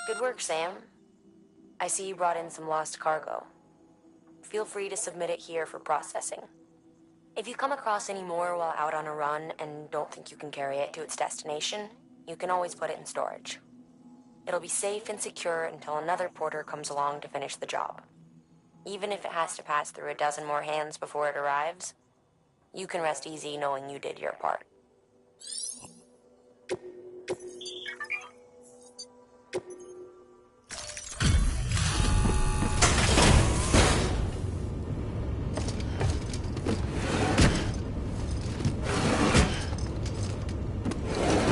Good work, Sam. I see you brought in some lost cargo. Feel free to submit it here for processing. If you come across any more while out on a run and don't think you can carry it to its destination, you can always put it in storage. It'll be safe and secure until another porter comes along to finish the job. Even if it has to pass through a dozen more hands before it arrives, you can rest easy knowing you did your part.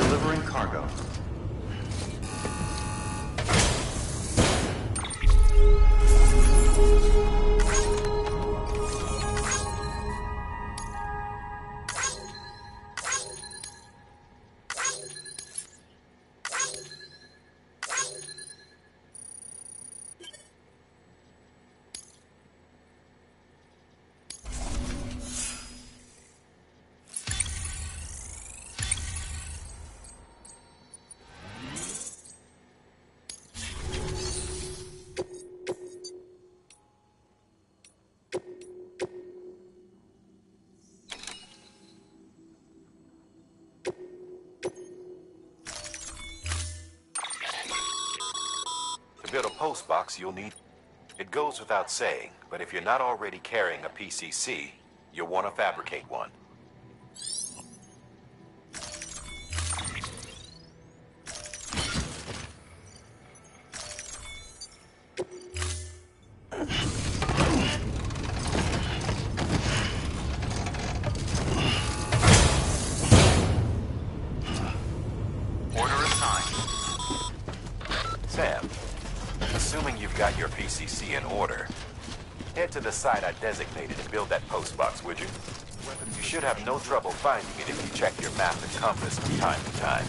Delivering cargo. To build a post box, you'll need... It goes without saying, but if you're not already carrying a PCC, you'll want to fabricate one. Order assigned. Sam, assuming you've got your PCC in order, head to the site I designated and build that post box, would you? You should have no trouble finding it if you check your map and compass from time to time.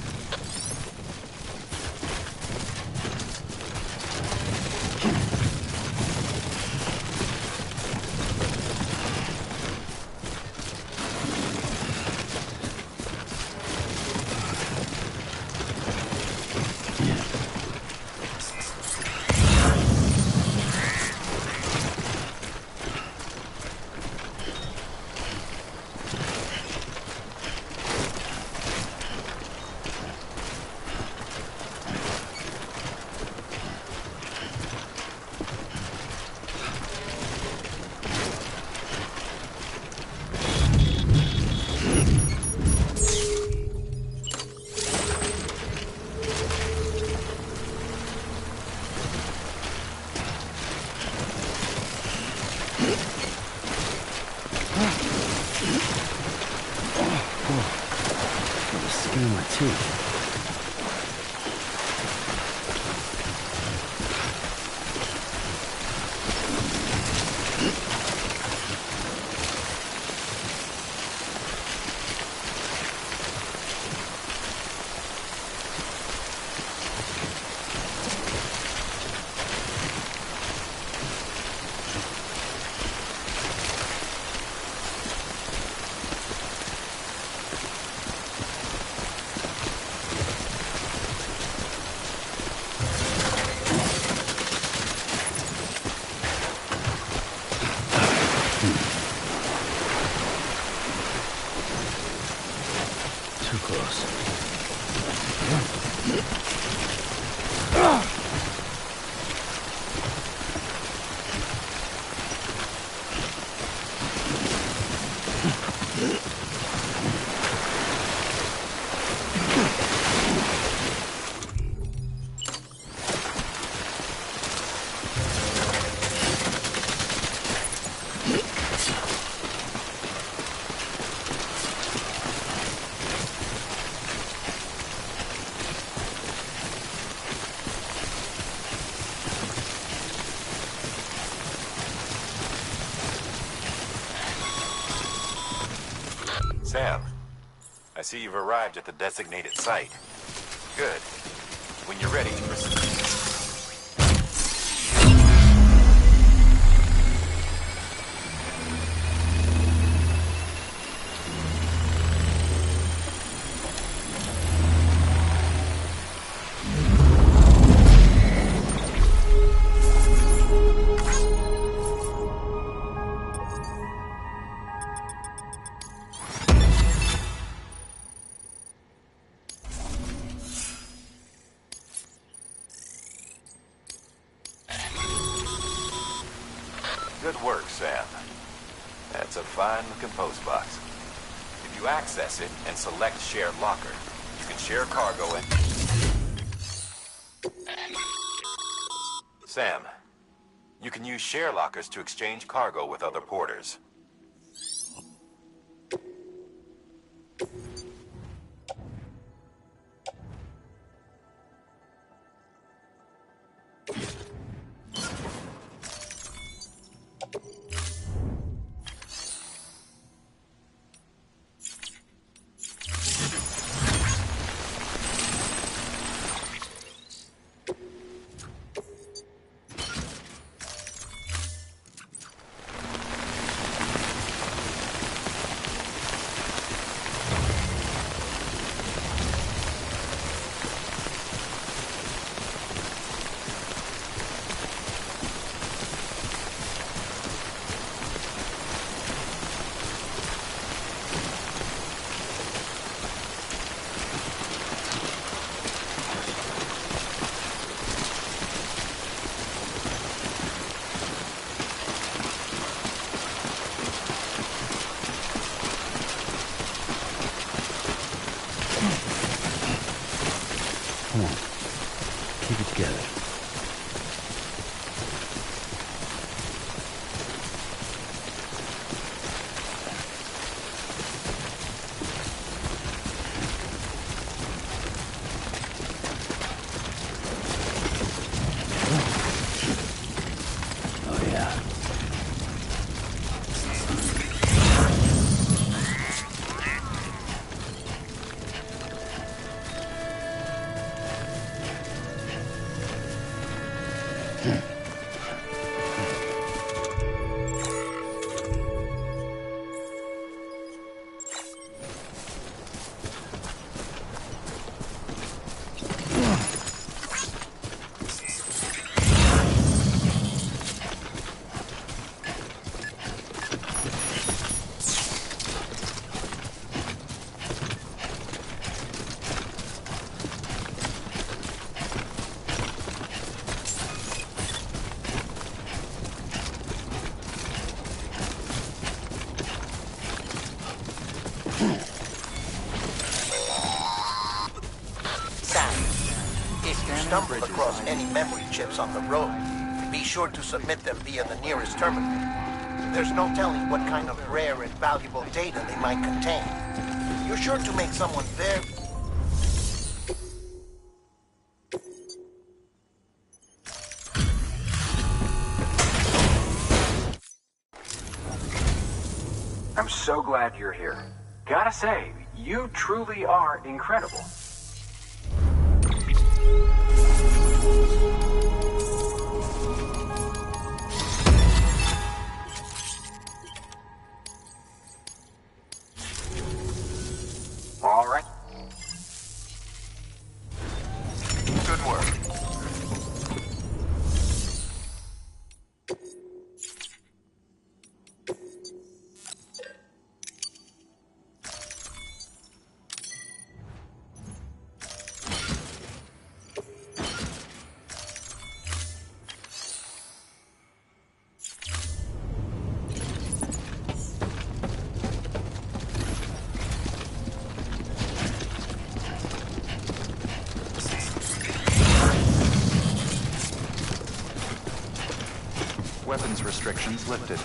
Skin on my teeth. Too close. Sam, I see you've arrived at the designated site. Good. When you're ready, proceed. Good work, Sam. That's a fine-looking postbox. If you access it and select Share Locker, you can share cargo and... Sam, you can use share lockers to exchange cargo with other porters. Come on. Keep it together. Oh, yeah. If you stumble across any memory chips on the road, be sure to submit them via the nearest terminal. There's no telling what kind of rare and valuable data they might contain. You're sure to make someone very... I'm so glad you're here. Gotta say, you truly are incredible. All right. Good work. Weapons restrictions lifted.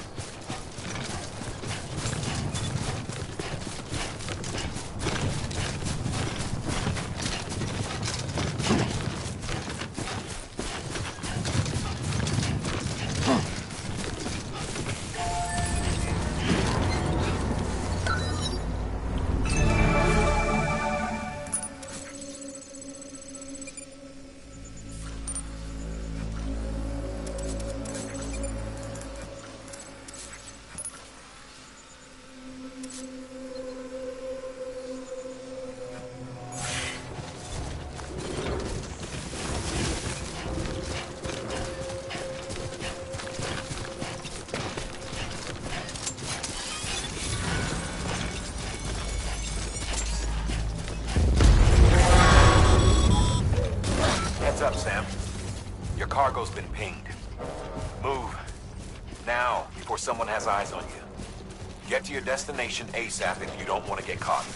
Heads up, Sam. Your cargo's been pinged. Move. Now, before someone has eyes on you. Get to your destination ASAP if you don't want to get caught.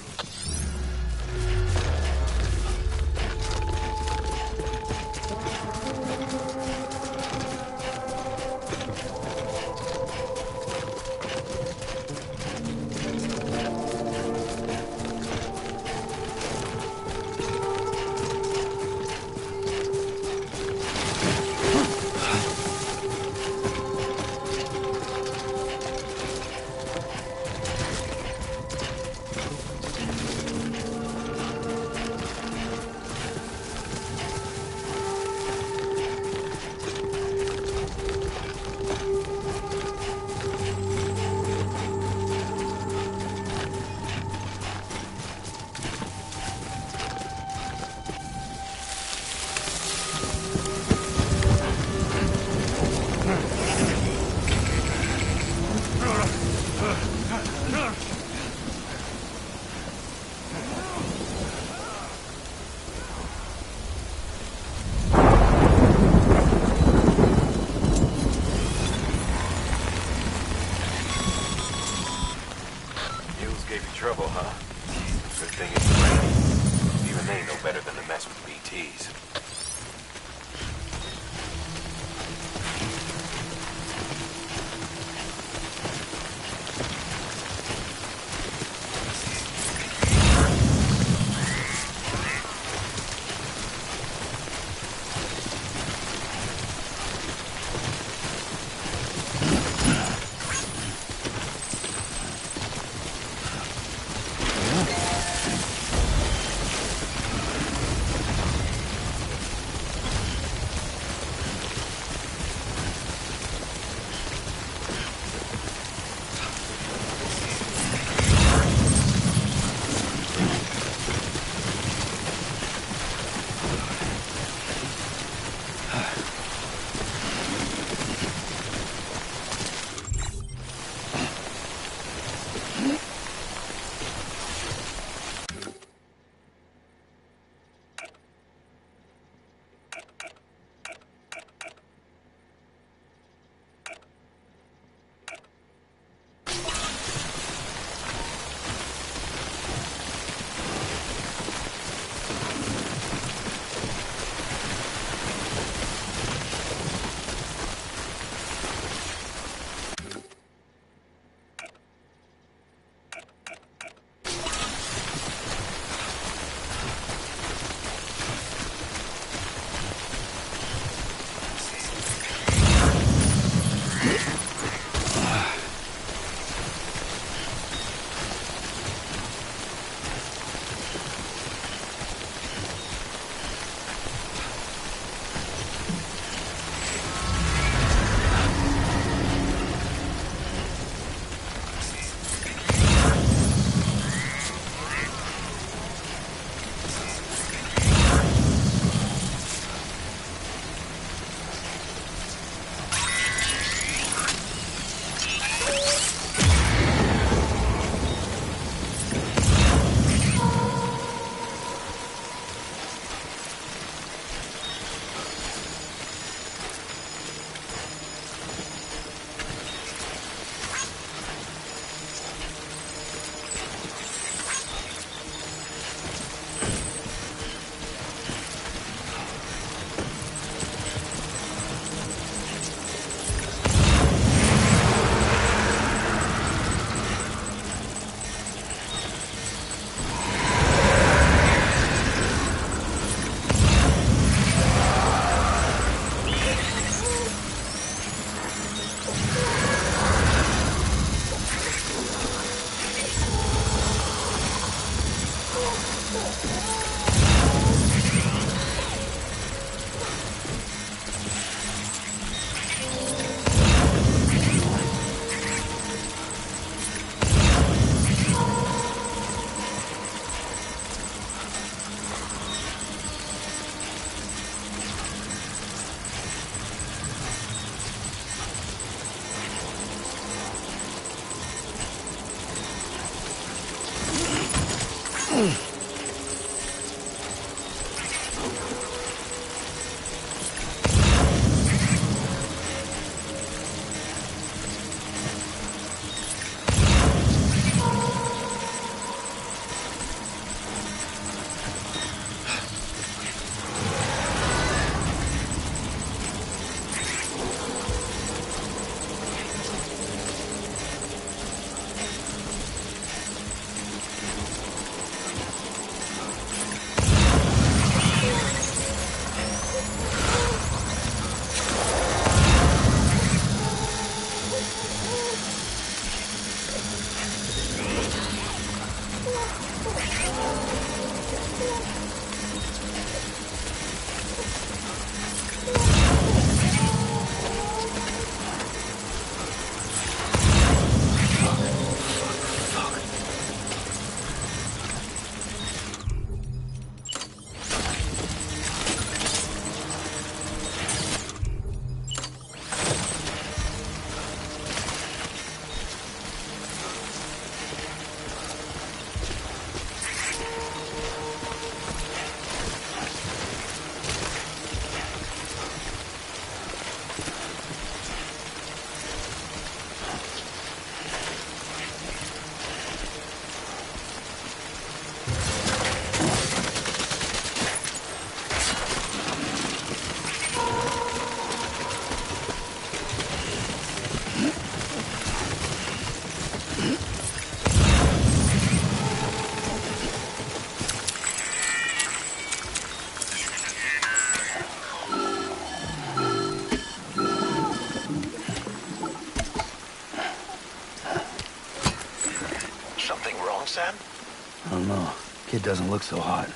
doesn't look so hot.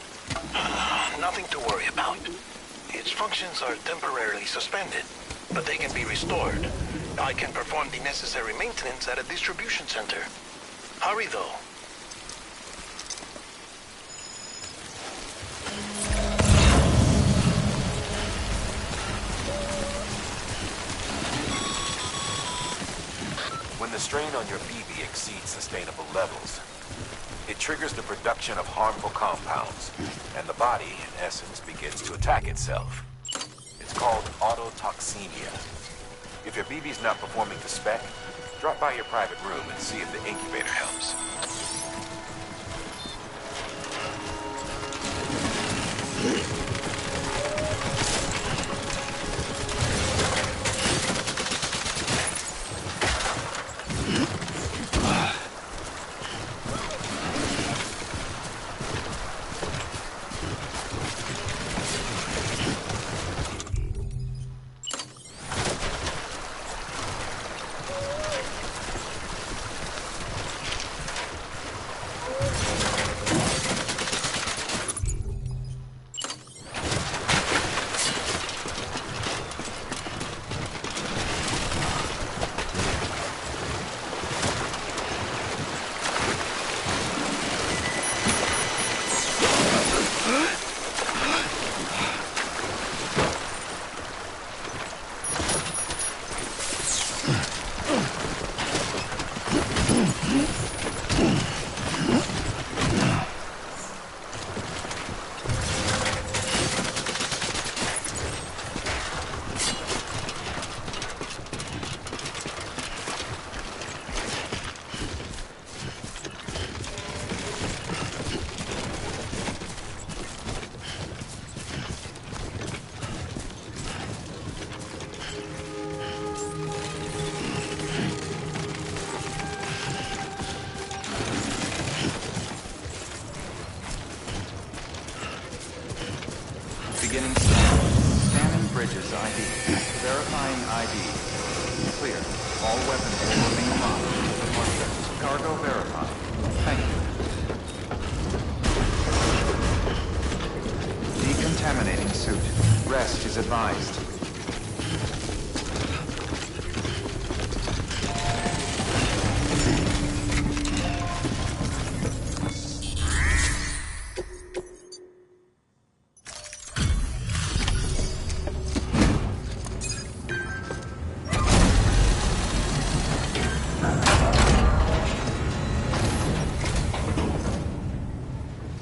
Nothing to worry about. Its functions are temporarily suspended, but they can be restored. I can perform the necessary maintenance at a distribution center. Hurry, though. When the strain on your BB exceeds sustainable levels, it triggers the production of harmful compounds, and the body, in essence, begins to attack itself. It's called autotoxemia. If your BB's not performing to spec, drop by your private room and see if the incubator helps. Beginning scan. Scanning bridges ID. Verifying ID. Clear. All weapons will remain locked. Cargo verified. Thank you. Decontaminating suit. Rest is advised.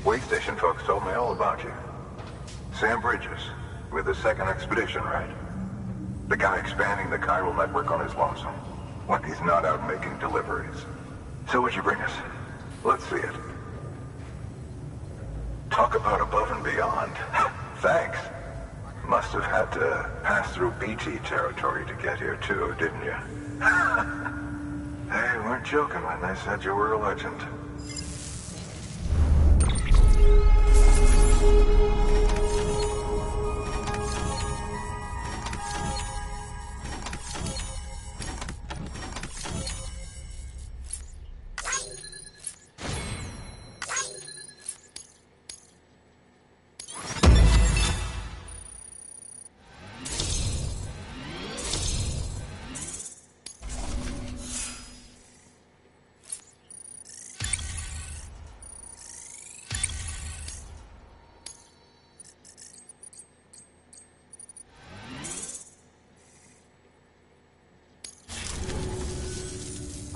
Way station folks told me all about you. Sam Bridges, with the second expedition, right? The guy expanding the chiral network on his lonesome. When he's not out making deliveries. So what'd you bring us? Let's see it. Talk about above and beyond. Thanks. Must have had to pass through BT territory to get here too, didn't you? They weren't joking when they said you were a legend.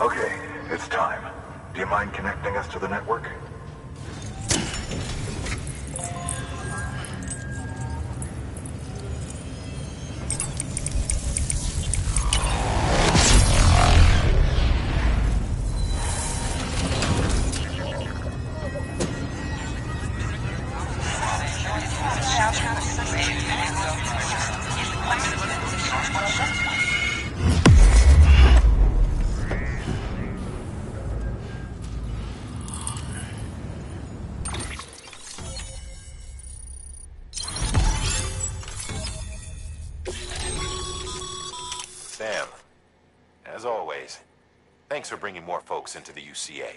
Okay, it's time. Do you mind connecting us to the network? Sam, as always, thanks for bringing more folks into the UCA.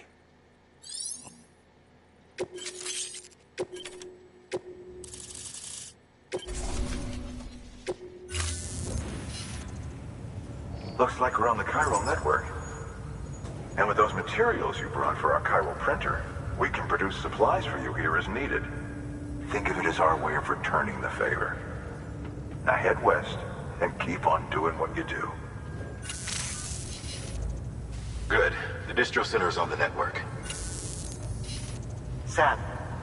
Looks like we're on the chiral network. And with those materials you brought for our chiral printer, we can produce supplies for you here as needed. Think of it as our way of returning the favor. Now head west and keep on doing what you do. Good. The distro center is on the network. Sam,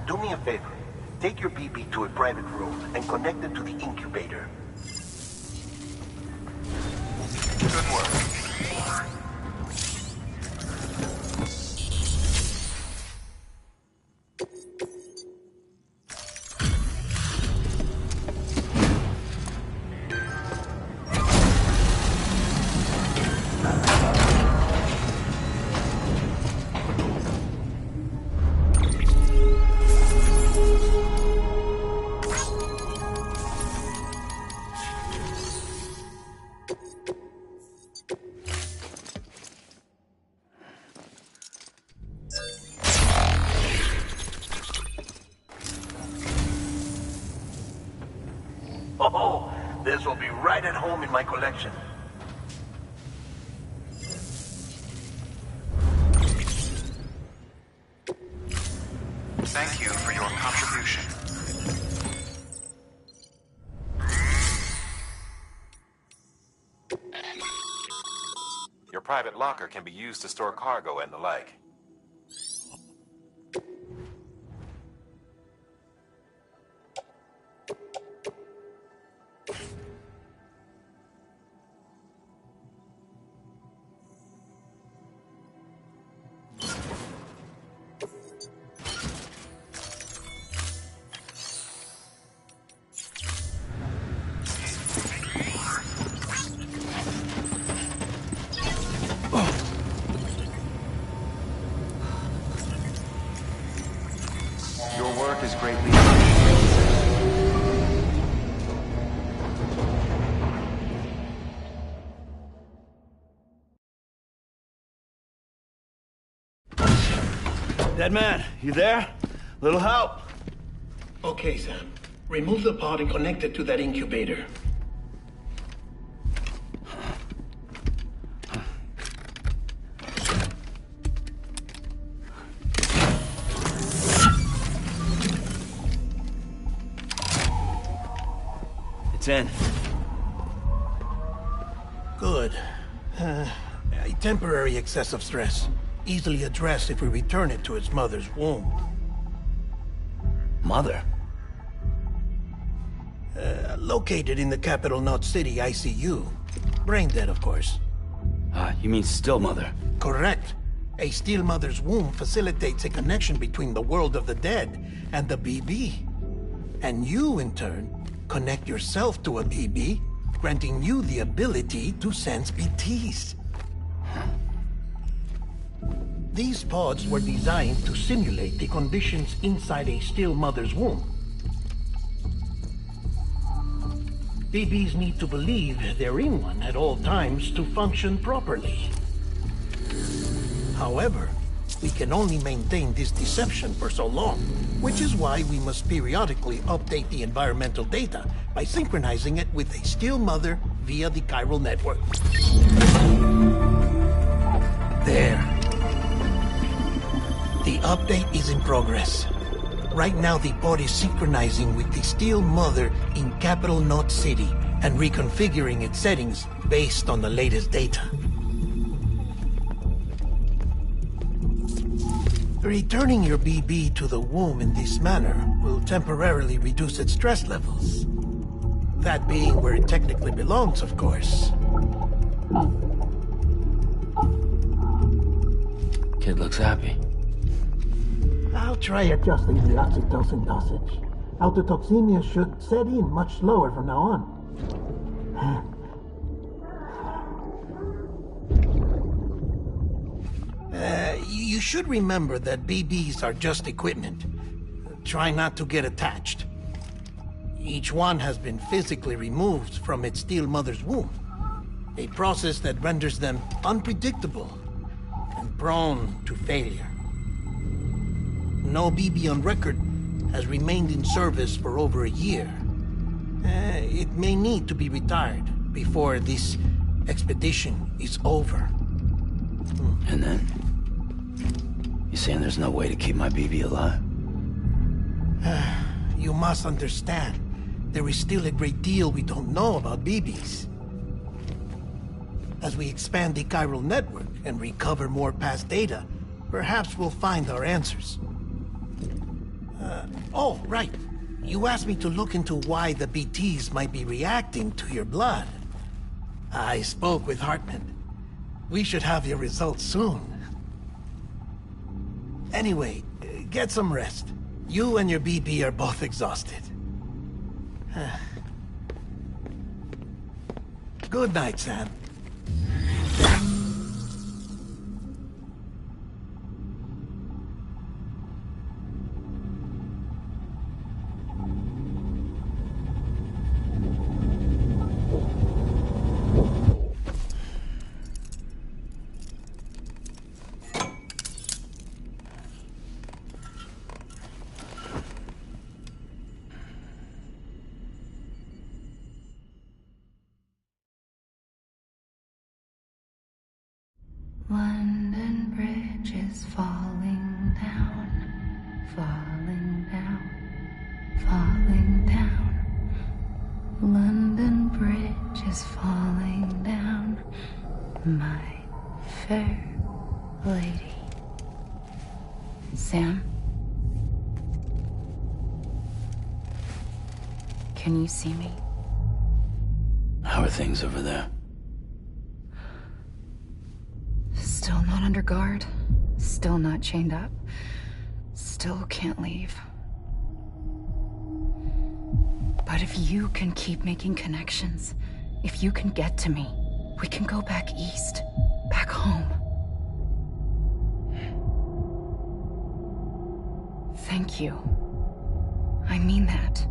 do me a favor. Take your BB to a private room and connect it to the incubator. Good work. Oh, this will be right at home in my collection. Thank you for your contribution. Your private locker can be used to store cargo and the like. Your work is greatly appreciated. Dead man, you there? Little help? Okay, Sam. Remove the pod and connect it to that incubator. It's in. Good. A temporary excessive stress. Easily addressed if we return it to its mother's womb. Mother? Located in the capital Knot City ICU. Brain dead, of course. You mean still mother? Correct. A steel mother's womb facilitates a connection between the world of the dead and the BB. And you, in turn, connect yourself to a BB, granting you the ability to sense BTs. These pods were designed to simulate the conditions inside a still mother's womb. BBs need to believe they're in one at all times to function properly. However, we can only maintain this deception for so long, which is why we must periodically update the environmental data by synchronizing it with a still mother via the chiral network. There. The update is in progress. Right now, the pod is synchronizing with the Steel Mother in Capital Knot City and reconfiguring its settings based on the latest data. Returning your BB to the womb in this manner will temporarily reduce its stress levels. That being where it technically belongs, of course. Kid looks happy. I'll try adjusting the oxytocin dosage. Autotoxemia should set in much slower from now on. You should remember that BBs are just equipment. Try not to get attached. Each one has been physically removed from its steel mother's womb. A process that renders them unpredictable and prone to failure. No BB on record has remained in service for over a year. It may need to be retired before this Expedition is over. And then? You saying there's no way to keep my BB alive? You must understand, there is still a great deal we don't know about BBs. As we expand the chiral network and recover more past data, perhaps we'll find our answers. Oh, right. You asked me to look into why the BTs might be reacting to your blood. I spoke with Hartman. We should have your results soon. Anyway, get some rest. You and your BB are both exhausted. Good night, Sam. London Bridge is falling down, falling down, falling down. London Bridge is falling down, my fair lady. Sam? Can you see me? How are things over there? Still not under guard, still not chained up, still can't leave. But if you can keep making connections, if you can get to me, we can go back east, back home. Thank you. I mean that.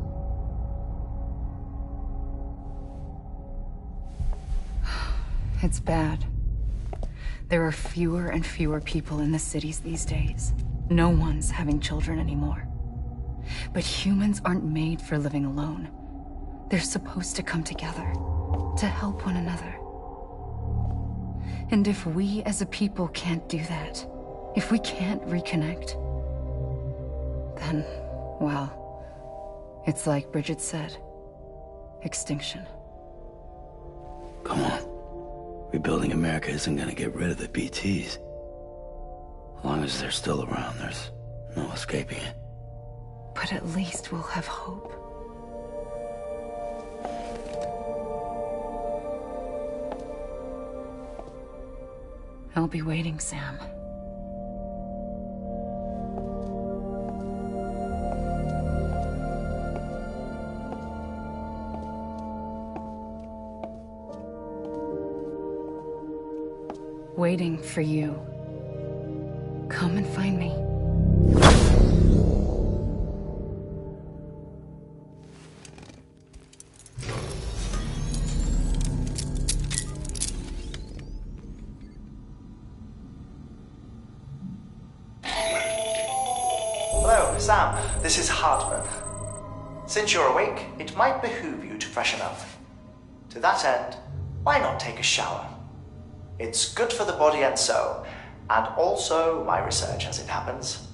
It's bad. There are fewer and fewer people in the cities these days. No one's having children anymore. But humans aren't made for living alone. They're supposed to come together, to help one another. And if we as a people can't do that, if we can't reconnect, then, well, it's like Bridget said, extinction. Come on. Rebuilding America isn't gonna get rid of the BTs. As long as they're still around, there's no escaping it. But at least we'll have hope. I'll be waiting, Sam. Waiting for you. Come and find me. Hello, Sam. This is Hartman. Since you're awake, it might behoove you to freshen up. To that end, why not take a shower? It's good for the body and soul, and also my research as it happens.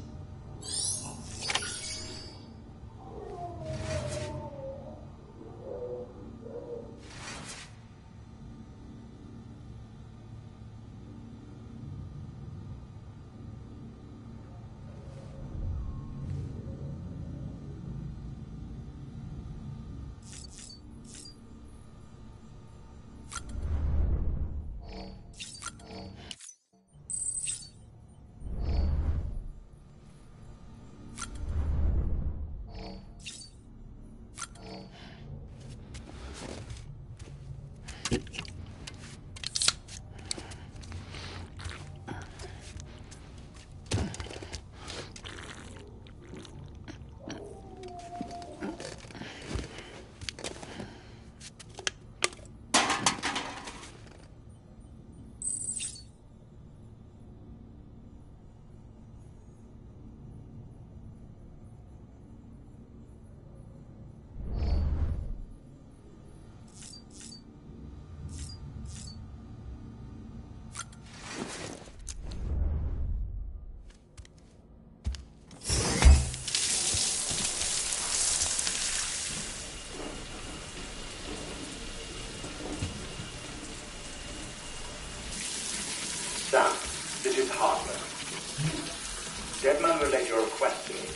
your request to me,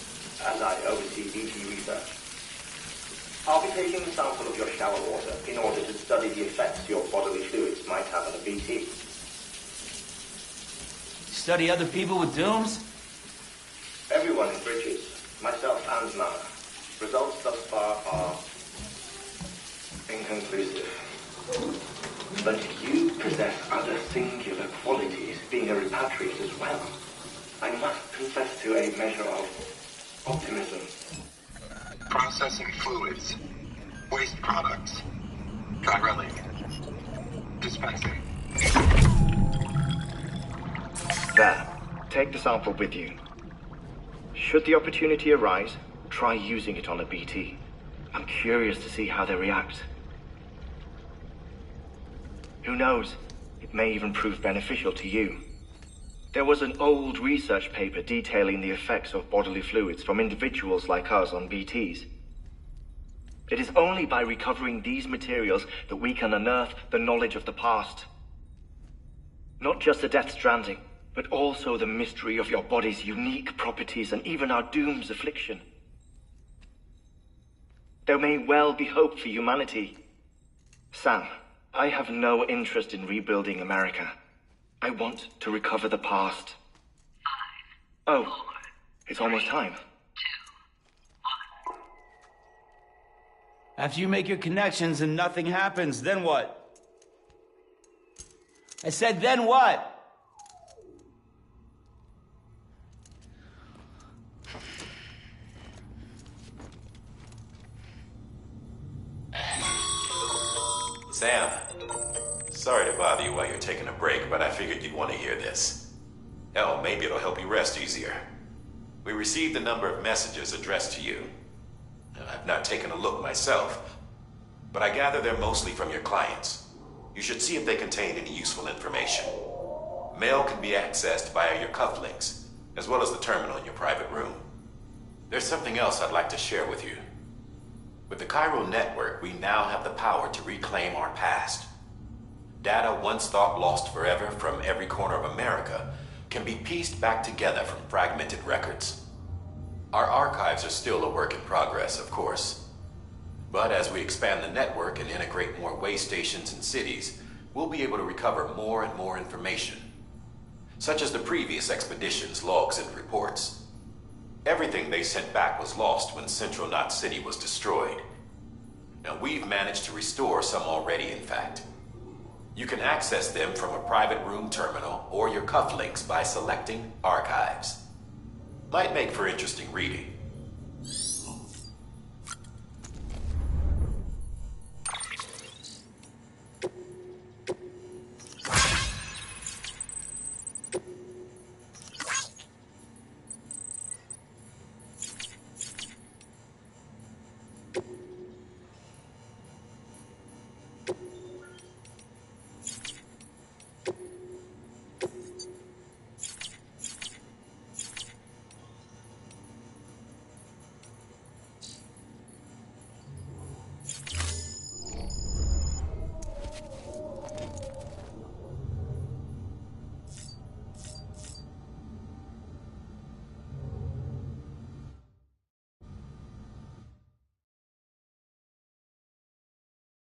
as I oversee BT research. I'll be taking a sample of your shower water in order to study the effects your bodily fluids might have on a BT. Study other people with dooms? Everyone in Bridges, myself and Nana. Results thus far are inconclusive. But you possess other singular qualities, being a repatriate as well. I must confess to a measure of optimism. Processing fluids. Waste products. Chiralic. Dispensing. There. Take the sample with you. Should the opportunity arise, try using it on a BT. I'm curious to see how they react. Who knows? It may even prove beneficial to you. There was an old research paper detailing the effects of bodily fluids from individuals like us on BTs. It is only by recovering these materials that we can unearth the knowledge of the past. Not just the Death Stranding, but also the mystery of your body's unique properties and even our doom's affliction. There may well be hope for humanity. Sam, I have no interest in rebuilding America. I want to recover the past. 5, 4, oh, it's almost time. 2, 1. After you make your connections and nothing happens, then what? I said, then what? Sam, sorry to bother you while you're taking a break, but I figured you'd want to hear this. Hell, maybe it'll help you rest easier. We received a number of messages addressed to you. I've not taken a look myself, but I gather they're mostly from your clients. You should see if they contain any useful information. Mail can be accessed via your cufflinks, as well as the terminal in your private room. There's something else I'd like to share with you. With the Chiral network, we now have the power to reclaim our past. Data once thought lost forever from every corner of America can be pieced back together from fragmented records. Our archives are still a work in progress, of course. But as we expand the network and integrate more way stations and cities, we'll be able to recover more and more information, such as the previous expedition's logs and reports. Everything they sent back was lost when Central Knot City was destroyed. Now we've managed to restore some already, in fact. You can access them from a private room terminal or your cufflinks by selecting Archives. Might make for interesting reading.